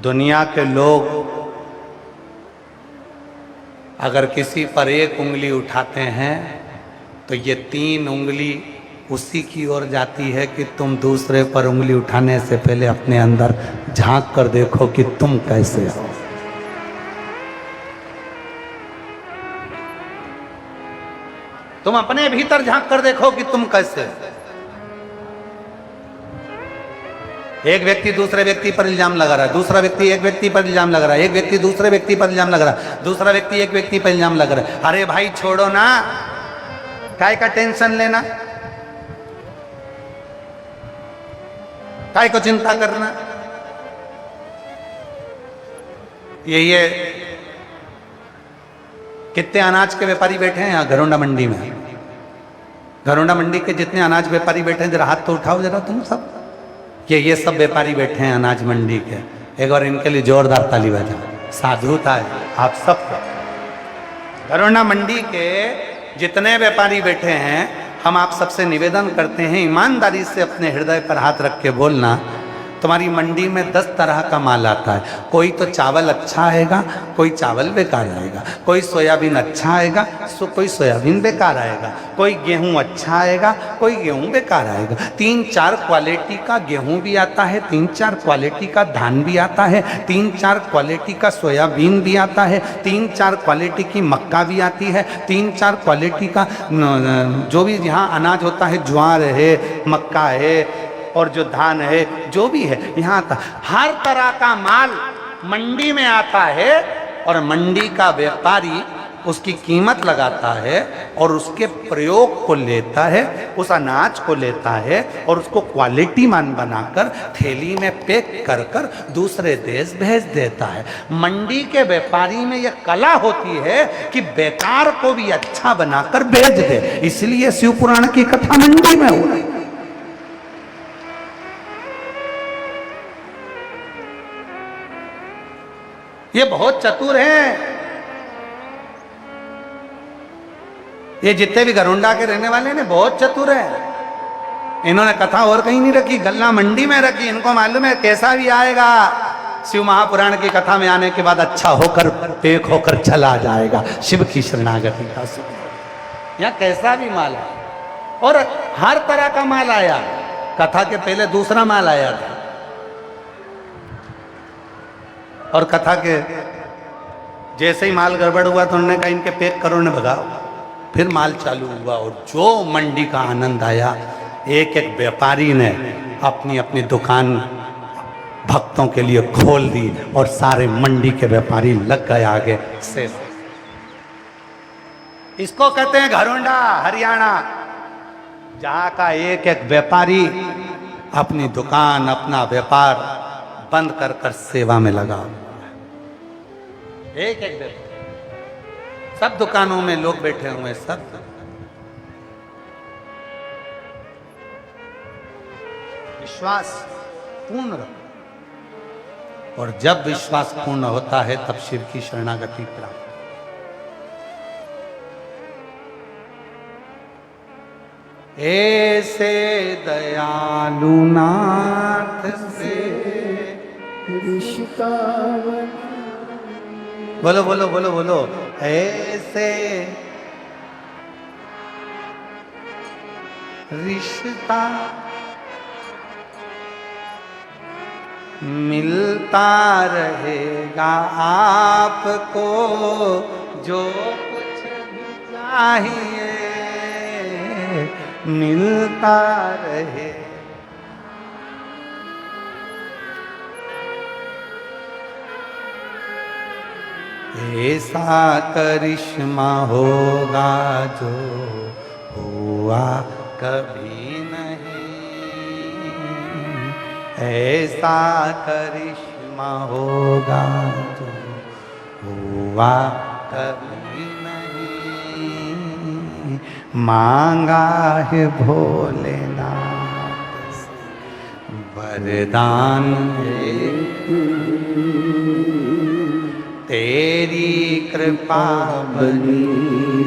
दुनिया के लोग अगर किसी पर एक उंगली उठाते हैं तो ये 3 उंगली उसी की ओर जाती है कि तुम दूसरे पर उंगली उठाने से पहले अपने अंदर झांक कर देखो कि तुम कैसे हो। तुम अपने भीतर झांक कर देखो कि तुम कैसे हो। एक व्यक्ति दूसरे व्यक्ति पर इल्जाम लगा रहा है, दूसरा व्यक्ति एक व्यक्ति पर इल्जाम लगा रहा है, एक व्यक्ति दूसरे व्यक्ति पर इल्जाम लगा रहा है, दूसरा व्यक्ति एक व्यक्ति पर इल्जाम लगा रहा है। अरे भाई छोड़ो ना, काय का टेंशन लेना, काय को चिंता करना। ये कितने अनाज के व्यापारी बैठे हैं यहाँ घरोंडा मंडी में। घरोंडा मंडी के जितने अनाज व्यापारी बैठे हैं, जरा हाथ तो उठाओ जरा तुम सब। ये सब व्यापारी बैठे हैं अनाज मंडी के, एक बार इनके लिए जोरदार ताली बजाओ। साधुता है आप सबको। घरोंडा मंडी के जितने व्यापारी बैठे हैं, हम आप सबसे निवेदन करते हैं, ईमानदारी से अपने हृदय पर हाथ रख के बोलना, तुम्हारी मंडी में 10 तरह का माल आता है। कोई तो चावल अच्छा आएगा, कोई चावल बेकार आएगा, कोई सोयाबीन अच्छा आएगा, कोई सोयाबीन बेकार आएगा, कोई गेहूं अच्छा आएगा, कोई गेहूं बेकार आएगा। 3-4 क्वालिटी का गेहूं भी आता है, 3-4 क्वालिटी का धान भी आता है, 3-4 क्वालिटी का सोयाबीन भी आता है, 3-4 क्वालिटी की मक्का भी आती है, 3-4 क्वालिटी का जो भी यहाँ अनाज होता है, ज्वार है, मक्का है और जो धान है, जो भी है यहाँ आता। हर तरह का माल मंडी में आता है और मंडी का व्यापारी उसकी कीमत लगाता है और उसके प्रयोग को लेता है, उस अनाज को लेता है और उसको क्वालिटी मान बनाकर थैली में पैक कर कर दूसरे देश भेज देता है। मंडी के व्यापारी में यह कला होती है कि बेकार को भी अच्छा बनाकर भेज दे। इसलिए शिव पुराण की कथा मंडी में हो रही है। ये बहुत चतुर हैं। ये जितने भी घरोंडा के रहने वाले हैं बहुत चतुर हैं। इन्होंने कथा और कहीं नहीं रखी, गल्ला मंडी में रखी। इनको मालूम है कैसा भी आएगा, शिव महापुराण की कथा में आने के बाद अच्छा होकर पेक होकर चला जाएगा। शिव की शरणागति का सुख। यहाँ कैसा भी माल आया और हर तरह का माल आया। कथा के पहले दूसरा माल आया था और कथा के जैसे ही माल गड़बड़ हुआ तो उन्होंने कहा इनके पैक करो ने भगाओ। फिर माल चालू हुआ और जो मंडी का आनंद आया, एक एक व्यापारी ने अपनी अपनी दुकान भक्तों के लिए खोल दी और सारे मंडी के व्यापारी लग गए आगे से। इसको कहते हैं घरोंडा हरियाणा, जहां का एक एक व्यापारी अपनी दुकान अपना व्यापार बंद कर कर सेवा में लगा। एक एक व्यापारी, सब दुकानों में लोग बैठे हुए, सब विश्वास पूर्ण रखो और जब विश्वास पूर्ण होता है तब शिव की शरणागति प्राप्त। ऐसे दयालु नाथ से रिश्ता बोलो बोलो बोलो बोलो। ऐसे रिश्ता मिलता रहेगा आपको, जो कुछ भी चाहिए मिलता रहे। ऐसा करिश्मा होगा जो हुआ कभी नहीं, ऐसा करिश्मा होगा जो हुआ कभी नहीं। मांगा है भोलेनाथ वरदान है तेरी कृपा बनी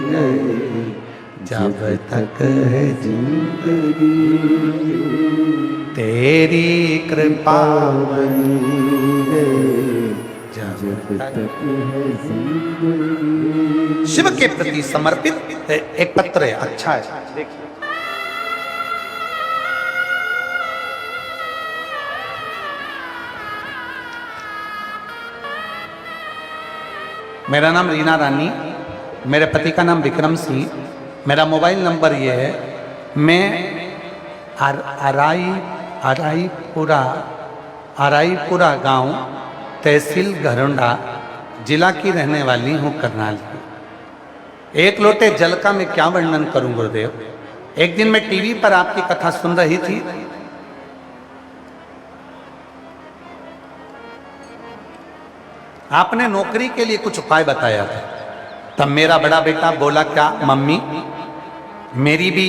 रहे जब तक है जिंदगी, तेरी कृपा बनी रहे जब जब तक। तक है जिंदगी। शिव के प्रति समर्पित एक पत्र है, अच्छा है, देखिए। मेरा नाम रीना रानी, मेरे पति का नाम विक्रम सिंह, मेरा मोबाइल नंबर ये है। मैं अराईपुरा गांव, तहसील घरौंडा, जिला की रहने वाली हूँ, करनाल की। एक लोटे जल का मैं क्या वर्णन करूं गुरुदेव। एक दिन मैं टीवी पर आपकी कथा सुन रही थी। आपने नौकरी के लिए कुछ उपाय बताया था। तब मेरा बड़ा बेटा बोला, क्या मम्मी, मेरी भी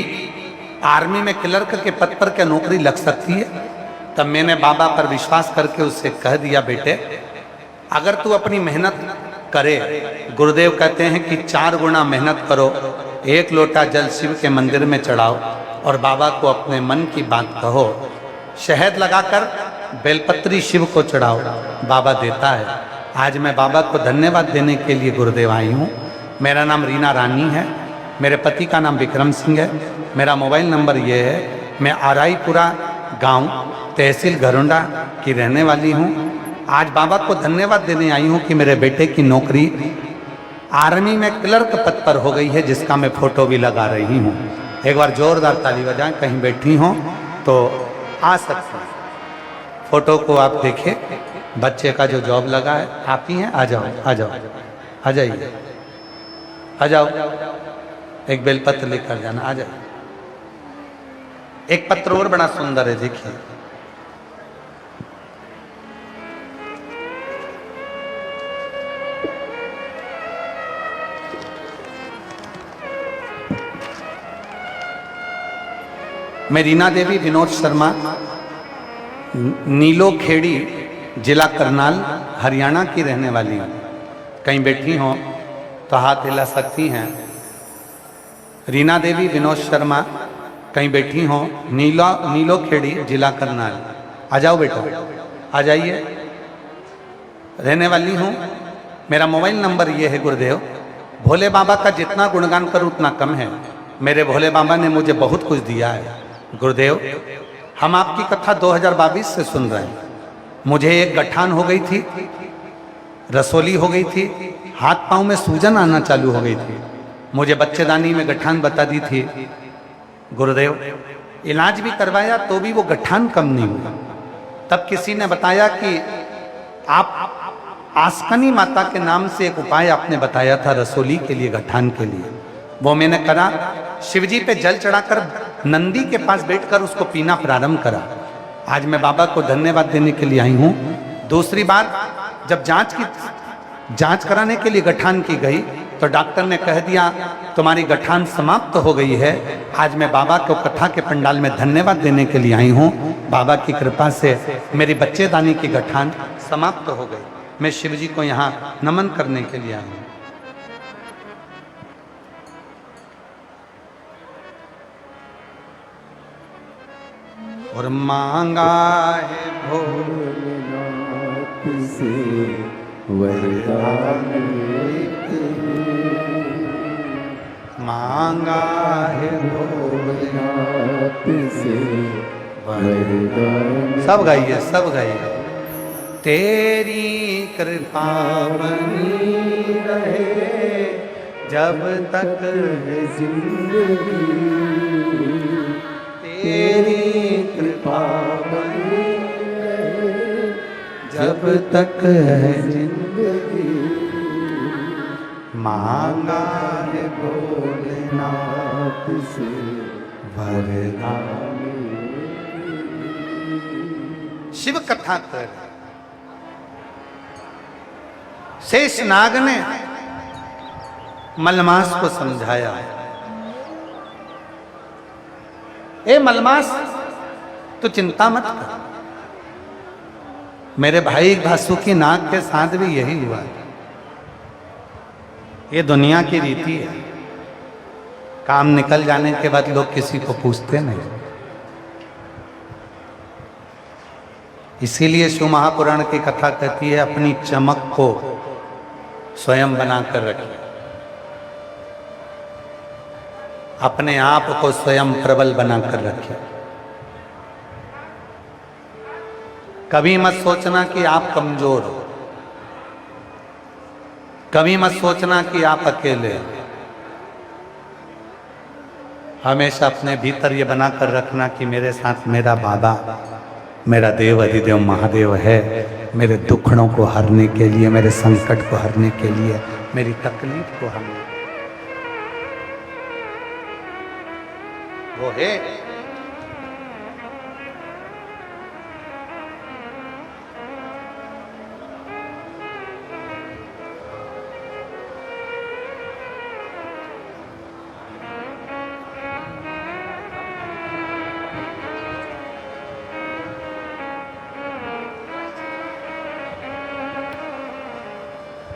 आर्मी में क्लर्क के पद पर क्या नौकरी लग सकती है? तब मैंने बाबा पर विश्वास करके उससे कह दिया, बेटे अगर तू अपनी मेहनत करे, गुरुदेव कहते हैं कि 4 गुना मेहनत करो, 1 लोटा जल शिव के मंदिर में चढ़ाओ और बाबा को अपने मन की बात कहो, शहद लगाकर बेलपत्री शिव को चढ़ाओ, बाबा देता है। आज मैं बाबा को धन्यवाद देने के लिए गुरुदेव आई हूँ। मेरा नाम रीना रानी है, मेरे पति का नाम विक्रम सिंह है, मेरा मोबाइल नंबर ये है। मैं अराईपुरा गांव, तहसील घरौंडा की रहने वाली हूँ। आज बाबा को धन्यवाद देने आई हूँ कि मेरे बेटे की नौकरी आर्मी में क्लर्क पद पर हो गई है, जिसका मैं फोटो भी लगा रही हूँ। एक बार जोरदार ताली बजाएं, कहीं बैठी हो तो आ सकते हैं। फोटो को आप देखें, बच्चे का जो जॉब लगा है, आप ही हैं, आ जाओ आ जाओ आ जाइए, आ जाओ, एक बेलपत्र लेकर जाना, आ जाइए। एक पत्र और बड़ा सुंदर है, देखिए। मैं रीना देवी विनोद शर्मा, नीलो खेड़ी, जिला करनाल, हरियाणा की रहने वाली हूँ। कहीं बैठी हो तो हाथ हिला सकती हैं। रीना देवी विनोद शर्मा, कहीं बैठी हो, नीलो खेड़ी, जिला करनाल। आ जाओ बेटा, आ जाइए। रहने वाली हूँ। मेरा मोबाइल नंबर ये है गुरुदेव। भोले बाबा का जितना गुणगान करूँ उतना कम है। मेरे भोले बाबा ने मुझे बहुत कुछ दिया है गुरुदेव। हम आपकी कथा 2022 से सुन रहे हैं। मुझे एक गठान हो गई थी, रसोली हो गई थी, हाथ पांव में सूजन आना चालू हो गई थी। मुझे बच्चेदानी में गठान बता दी थी गुरुदेव। इलाज भी करवाया तो भी वो गठान कम नहीं हुआ। तब किसी ने बताया कि आप आस्कनी माता के नाम से एक उपाय आपने बताया था रसोली के लिए, गठान के लिए। वो मैंने करा। शिवजी पे जल चढ़ाकर नंदी के पास बैठकर उसको पीना प्रारंभ करा। आज मैं बाबा को धन्यवाद देने के लिए आई हूँ। दूसरी बार जब जांच कराने के लिए गठान की गई तो डॉक्टर ने कह दिया तुम्हारी गठान समाप्त हो गई है। आज मैं बाबा को कथा के पंडाल में धन्यवाद देने के लिए आई हूँ। बाबा की कृपा से मेरी बच्चेदानी की गठान समाप्त हो गई। मैं शिवजी को यहाँ नमन करने के लिए आई हूँ। और मांगा है भोलेनाथ से वरदान, मांगा है भोलेनाथ से वरदान। सब गाइए, सब गाइए। तेरी कृपा बनी रहे जब तक है जिंदगी, तेरी कृपा बनी रहे जब तक है जिंदगी। मांगा है भोलेनाथ से वरदान। शिव कथा कर शेष नाग ने मलमास को समझाया, ए मलमास तो चिंता मत कर, मेरे भाई वासुकी नाग के साथ भी यही हुआ। ये दुनिया की रीति है, काम निकल जाने के बाद लोग किसी को पूछते नहीं। इसीलिए शिव महापुराण की कथा कहती है अपनी चमक को स्वयं बनाकर रखिए, अपने आप को स्वयं प्रबल बनाकर रखिए। कभी मत सोचना कि आप कमजोर हो, कभी मत सोचना कि आप अकेले हो। हमेशा अपने भीतर ये बनाकर रखना कि मेरे साथ मेरा बाबा, मेरा देव अधिदेव महादेव है, मेरे दुखड़ों को हरने के लिए, मेरे संकट को हरने के लिए, मेरी तकलीफ को हरने वो है।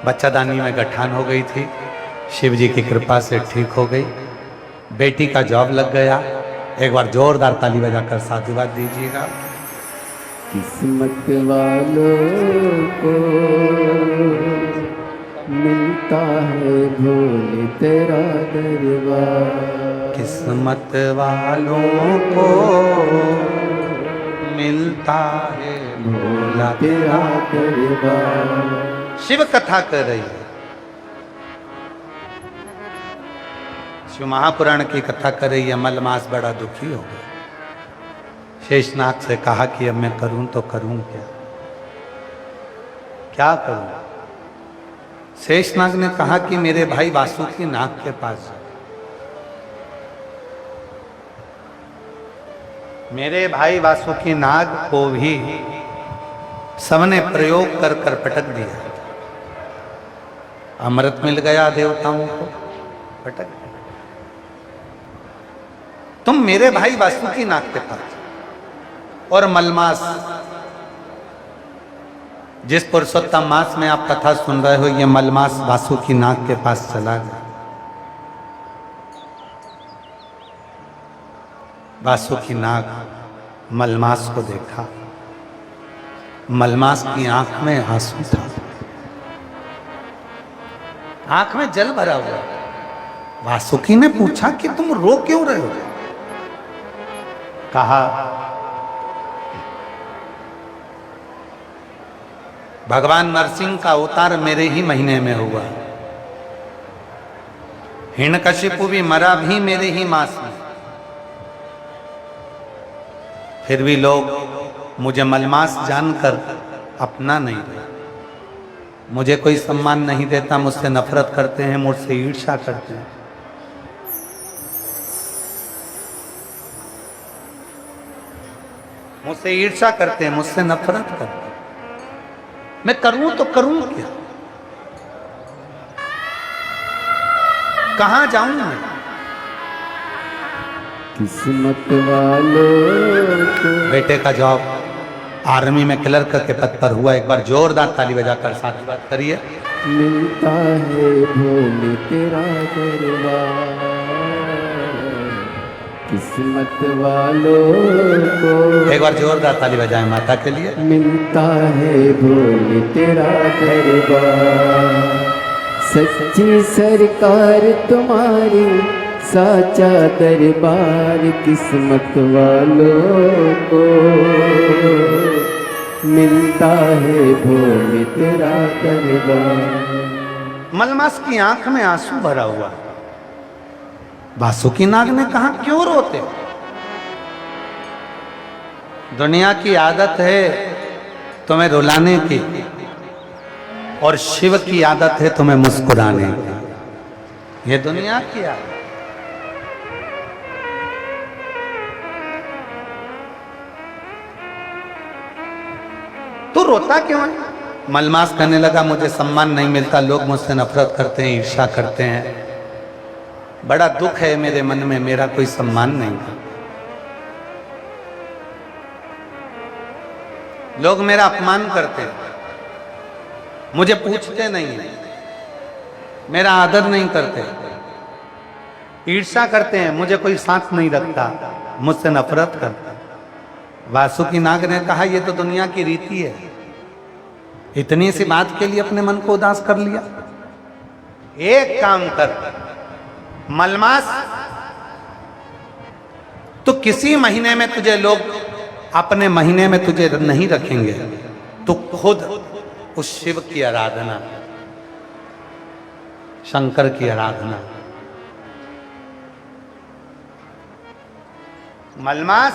बच्चादानी में गठान हो गई थी, शिव जी की कृपा से ठीक हो गई। बेटी का जॉब लग गया। एक बार जोरदार ताली बजाकर साधुवाद दीजिएगा। किस्मत वालों को मिलता है भोले तेरा दरबार। किस्मत वालों को मिलता है भोला तेरा दरबार। शिव कथा कर रही है, शिव महापुराण की कथा कर रही है। मलमास बड़ा दुखी हो गया, शेषनाग से कहा कि अब मैं करूं तो करूं क्या, क्या करूं। शेषनाग ने कहा कि मेरे भाई वासुकी नाग के पास जाओ। मेरे भाई वासुकी नाग को भी सबने प्रयोग कर कर पटक दिया। अमृत मिल गया देवताओं को, पटक दिया। तुम मेरे भाई वासुकी नाग के पास, और मलमास जिस पुरुषोत्तम मास में आप कथा सुन रहे हो, ये मलमास वासुकी नाग के पास चला गया। वासुकी नाग मलमास को देखा, मलमास की आंख में आंसू था, आंख में जल भरा हुआ। वासुकी ने पूछा कि तुम रो क्यों रहे हो। कहा भगवान नरसिंह का अवतार मेरे ही महीने में हुआ, हिरण्यकशिपु भी मरा भी मेरे ही मास में, फिर भी लोग मुझे मलमास जानकर अपना नहीं रहे, मुझे कोई सम्मान नहीं देता, मुझसे नफरत करते हैं, मुझसे ईर्ष्या करते हैं। मुझसे ईर्ष्या करते हैं, मुझसे नफरत करते हैं। मैं करूं तो करूं क्या, कहां जाऊं मैं। किस्मत वालों को बेटे का जॉब आर्मी में क्लर्क के पद पर हुआ। एक बार जोरदार ताली बजाकर साथ बात करिए। मिलता है भोले तेरा दरबार। किस्मत वालों को एक बार जोरदार ताली बजाएं माता के लिए। मिलता है भोले तेरा दरबार। सच्ची सरकार तुम्हारी साचा दरबार। किस्मत वालों को मिलता है भोले तेरा दरबार। मलमास की आंख में आंसू भरा हुआ। वासुकी नाग ने कहा क्यों रोते हो। दुनिया की आदत है तुम्हें रुलाने की, और शिव की आदत है तुम्हें मुस्कुराने की। ये दुनिया की आदत। तो रोता क्यों है। मलमास कहने लगा मुझे सम्मान नहीं मिलता, लोग मुझसे नफरत करते हैं, ईर्ष्या करते हैं, बड़ा दुख है मेरे मन में, मेरा कोई सम्मान नहीं है। लोग मेरा अपमान करते हैं, मुझे पूछते नहीं हैं, मेरा आदर नहीं करते, ईर्ष्या करते हैं, मुझे कोई साथ नहीं रखता, मुझसे नफरत करता। वासुकी नाग ने कहा ये तो दुनिया की रीति है। इतनी सी बात के लिए अपने मन को उदास कर लिया। एक काम कर, मलमास, तो किसी महीने में तुझे लोग अपने महीने में तुझे नहीं रखेंगे, तो खुद उस शिव की आराधना, शंकर की आराधना। मलमास,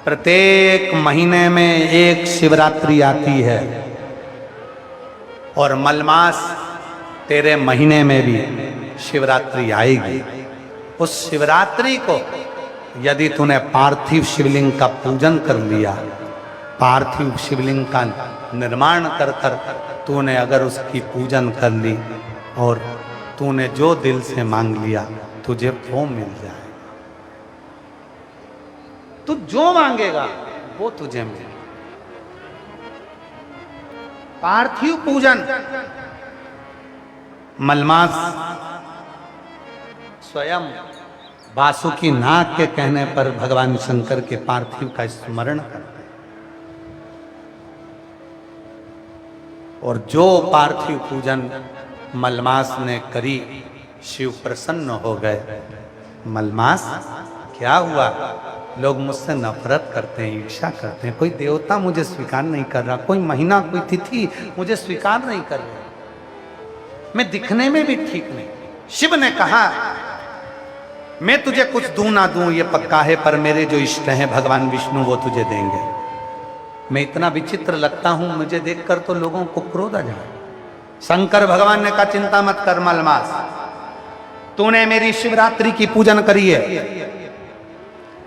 प्रत्येक महीने में एक शिवरात्रि आती है और मलमास तेरे महीने में भी शिवरात्रि आएगी। उस शिवरात्रि को यदि तूने पार्थिव शिवलिंग का पूजन कर लिया, पार्थिव शिवलिंग का निर्माण कर कर तूने अगर उसकी पूजन कर ली और तूने जो दिल से मांग लिया, तुझे वो मिल जाए। तू जो मांगेगा वो तुझे मिले। पार्थिव पूजन, मलमास स्वयं वासुकी नाग के कहने पर भगवान शंकर के पार्थिव का स्मरण करते हैं और जो पार्थिव पूजन मलमास ने करी, शिव प्रसन्न हो गए। मलमास, क्या हुआ? लोग मुझसे नफरत करते हैं, ईर्ष्या करते हैं, कोई देवता मुझे स्वीकार नहीं कर रहा, कोई महीना, कोई तिथि मुझे स्वीकार नहीं कर रहा, मैं दिखने में भी ठीक नहीं। शिव ने कहा मैं तुझे कुछ दूं ना दूं ये पक्का है, पर मेरे जो इष्ट हैं भगवान विष्णु वो तुझे देंगे। मैं इतना विचित्र लगता हूं, मुझे देखकर तो लोगों को क्रोध आ जाए। शंकर भगवान ने कहा चिंता मत कर मलमास, तूने मेरी शिवरात्रि की पूजन करी है,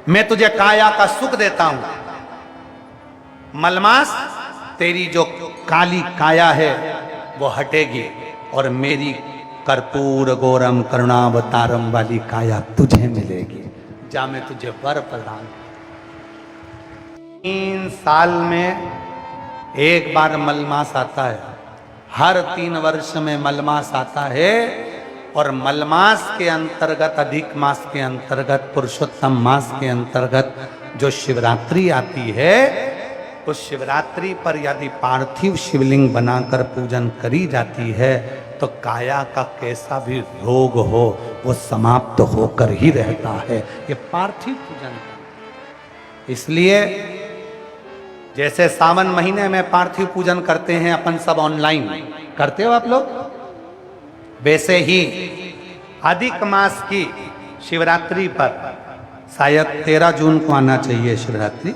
मैं तुझे काया का सुख देता हूं। मलमास, तेरी जो काली काया है वो हटेगी और मेरी कर्पूर गौरम करुणावतारम वाली काया तुझे मिलेगी। जा, मैं तुझे वर प्रदान। 3 साल में एक बार मलमास आता है, हर 3 वर्ष में मलमास आता है और मलमास के अंतर्गत, अधिक मास के अंतर्गत, पुरुषोत्तम मास के अंतर्गत जो शिवरात्रि आती है, उस शिवरात्रि पर यदि पार्थिव शिवलिंग बनाकर पूजन करी जाती है तो काया का कैसा भी रोग हो वो समाप्त होकर ही रहता है। ये पार्थिव पूजन। इसलिए जैसे सावन महीने में पार्थिव पूजन करते हैं अपन सब ऑनलाइन, करते हो आप लोग, वैसे ही अधिक मास की शिवरात्रि पर शायद 13 जून को आना चाहिए शिवरात्रि,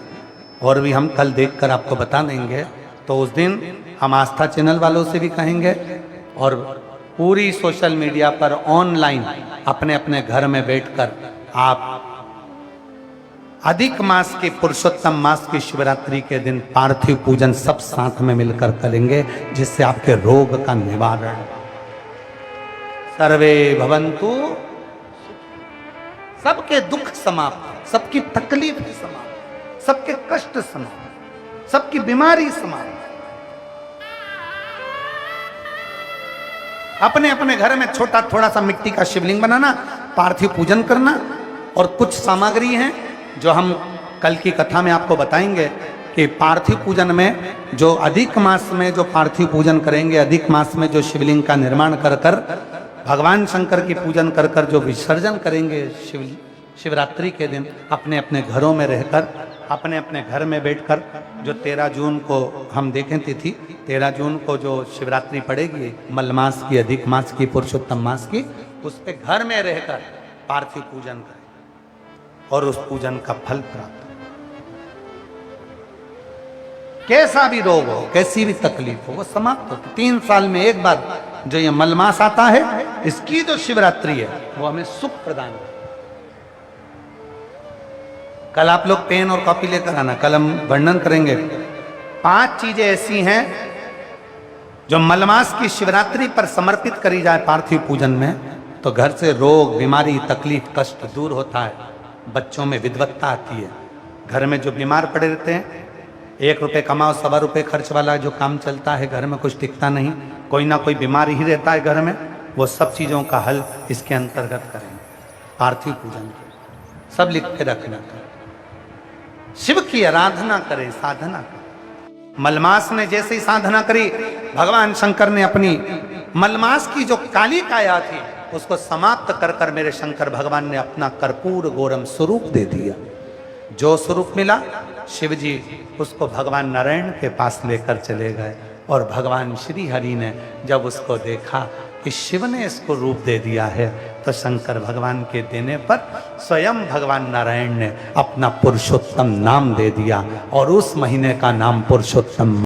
और भी हम कल देखकर आपको बता देंगे। तो उस दिन हम आस्था चैनल वालों से भी कहेंगे और पूरी सोशल मीडिया पर ऑनलाइन अपने अपने घर में बैठकर आप अधिक मास की, पुरुषोत्तम मास की शिवरात्रि के दिन पार्थिव पूजन सब साथ में मिलकर करेंगे, जिससे आपके रोग का निवारण। सर्वे भवन्तु, सबके दुख समाप्त, सबकी तकलीफ समाप्त, सबके कष्ट समाप्त, सबकी बीमारी समाप्त। अपने अपने घर में छोटा थोड़ा सा मिट्टी का शिवलिंग बनाना, पार्थिव पूजन करना, और कुछ सामग्री हैं जो हम कल की कथा में आपको बताएंगे कि पार्थिव पूजन में जो अधिक मास में जो पार्थिव पूजन करेंगे, अधिक मास में जो शिवलिंग का निर्माण कर कर भगवान शंकर की पूजन कर कर जो विसर्जन करेंगे शिवरात्रि के दिन, अपने अपने घरों में रहकर, अपने अपने घर में बैठकर, जो 13 जून को हम देखें तिथि, 13 जून को जो शिवरात्रि पड़ेगी, मलमास की, अधिक मास की, पुरुषोत्तम मास की, उस पे घर में रहकर पार्थिव पूजन करें और उस पूजन का फल प्राप्त। कैसा भी रोग हो, कैसी भी तकलीफ हो, वो समाप्त होती। 3 साल में एक बार जो ये मलमास आता है, इसकी जो शिवरात्रि है वो हमें सुख प्रदान करती। कल आप लोग पेन और कॉपी लेकर आना, कल हम वर्णन करेंगे 5 चीजें ऐसी हैं जो मलमास की शिवरात्रि पर समर्पित करी जाए पार्थिव पूजन में, तो घर से रोग, बीमारी, तकलीफ, कष्ट दूर होता है, बच्चों में विद्वत्ता आती है। घर में जो बीमार पड़े रहते हैं 1 रुपये कमाओ 1.25 खर्च वाला जो काम चलता है, घर में कुछ टिकता नहीं, कोई ना कोई बीमारी ही रहता है घर में, वो सब चीज़ों का हल इसके अंतर्गत करेंगे। पार्थिव पूजन सब लिख के रखना, शिव की आराधना करें, साधना करें। मलमास ने जैसे ही साधना करी, भगवान शंकर ने अपनी मलमास की जो काली काया थी उसको समाप्त कर कर मेरे शंकर भगवान ने अपना कर्पूर गौरम स्वरूप दे दिया। जो स्वरूप मिला शिव जी उसको भगवान नारायण के पास लेकर चले गए, और भगवान श्री हरि ने जब उसको देखा कि शिव ने इसको रूप दे दिया है, तो शंकर भगवान के देने पर स्वयं भगवान नारायण ने अपना पुरुषोत्तम नाम दे दिया, और उस महीने का नाम पुरुषोत्तम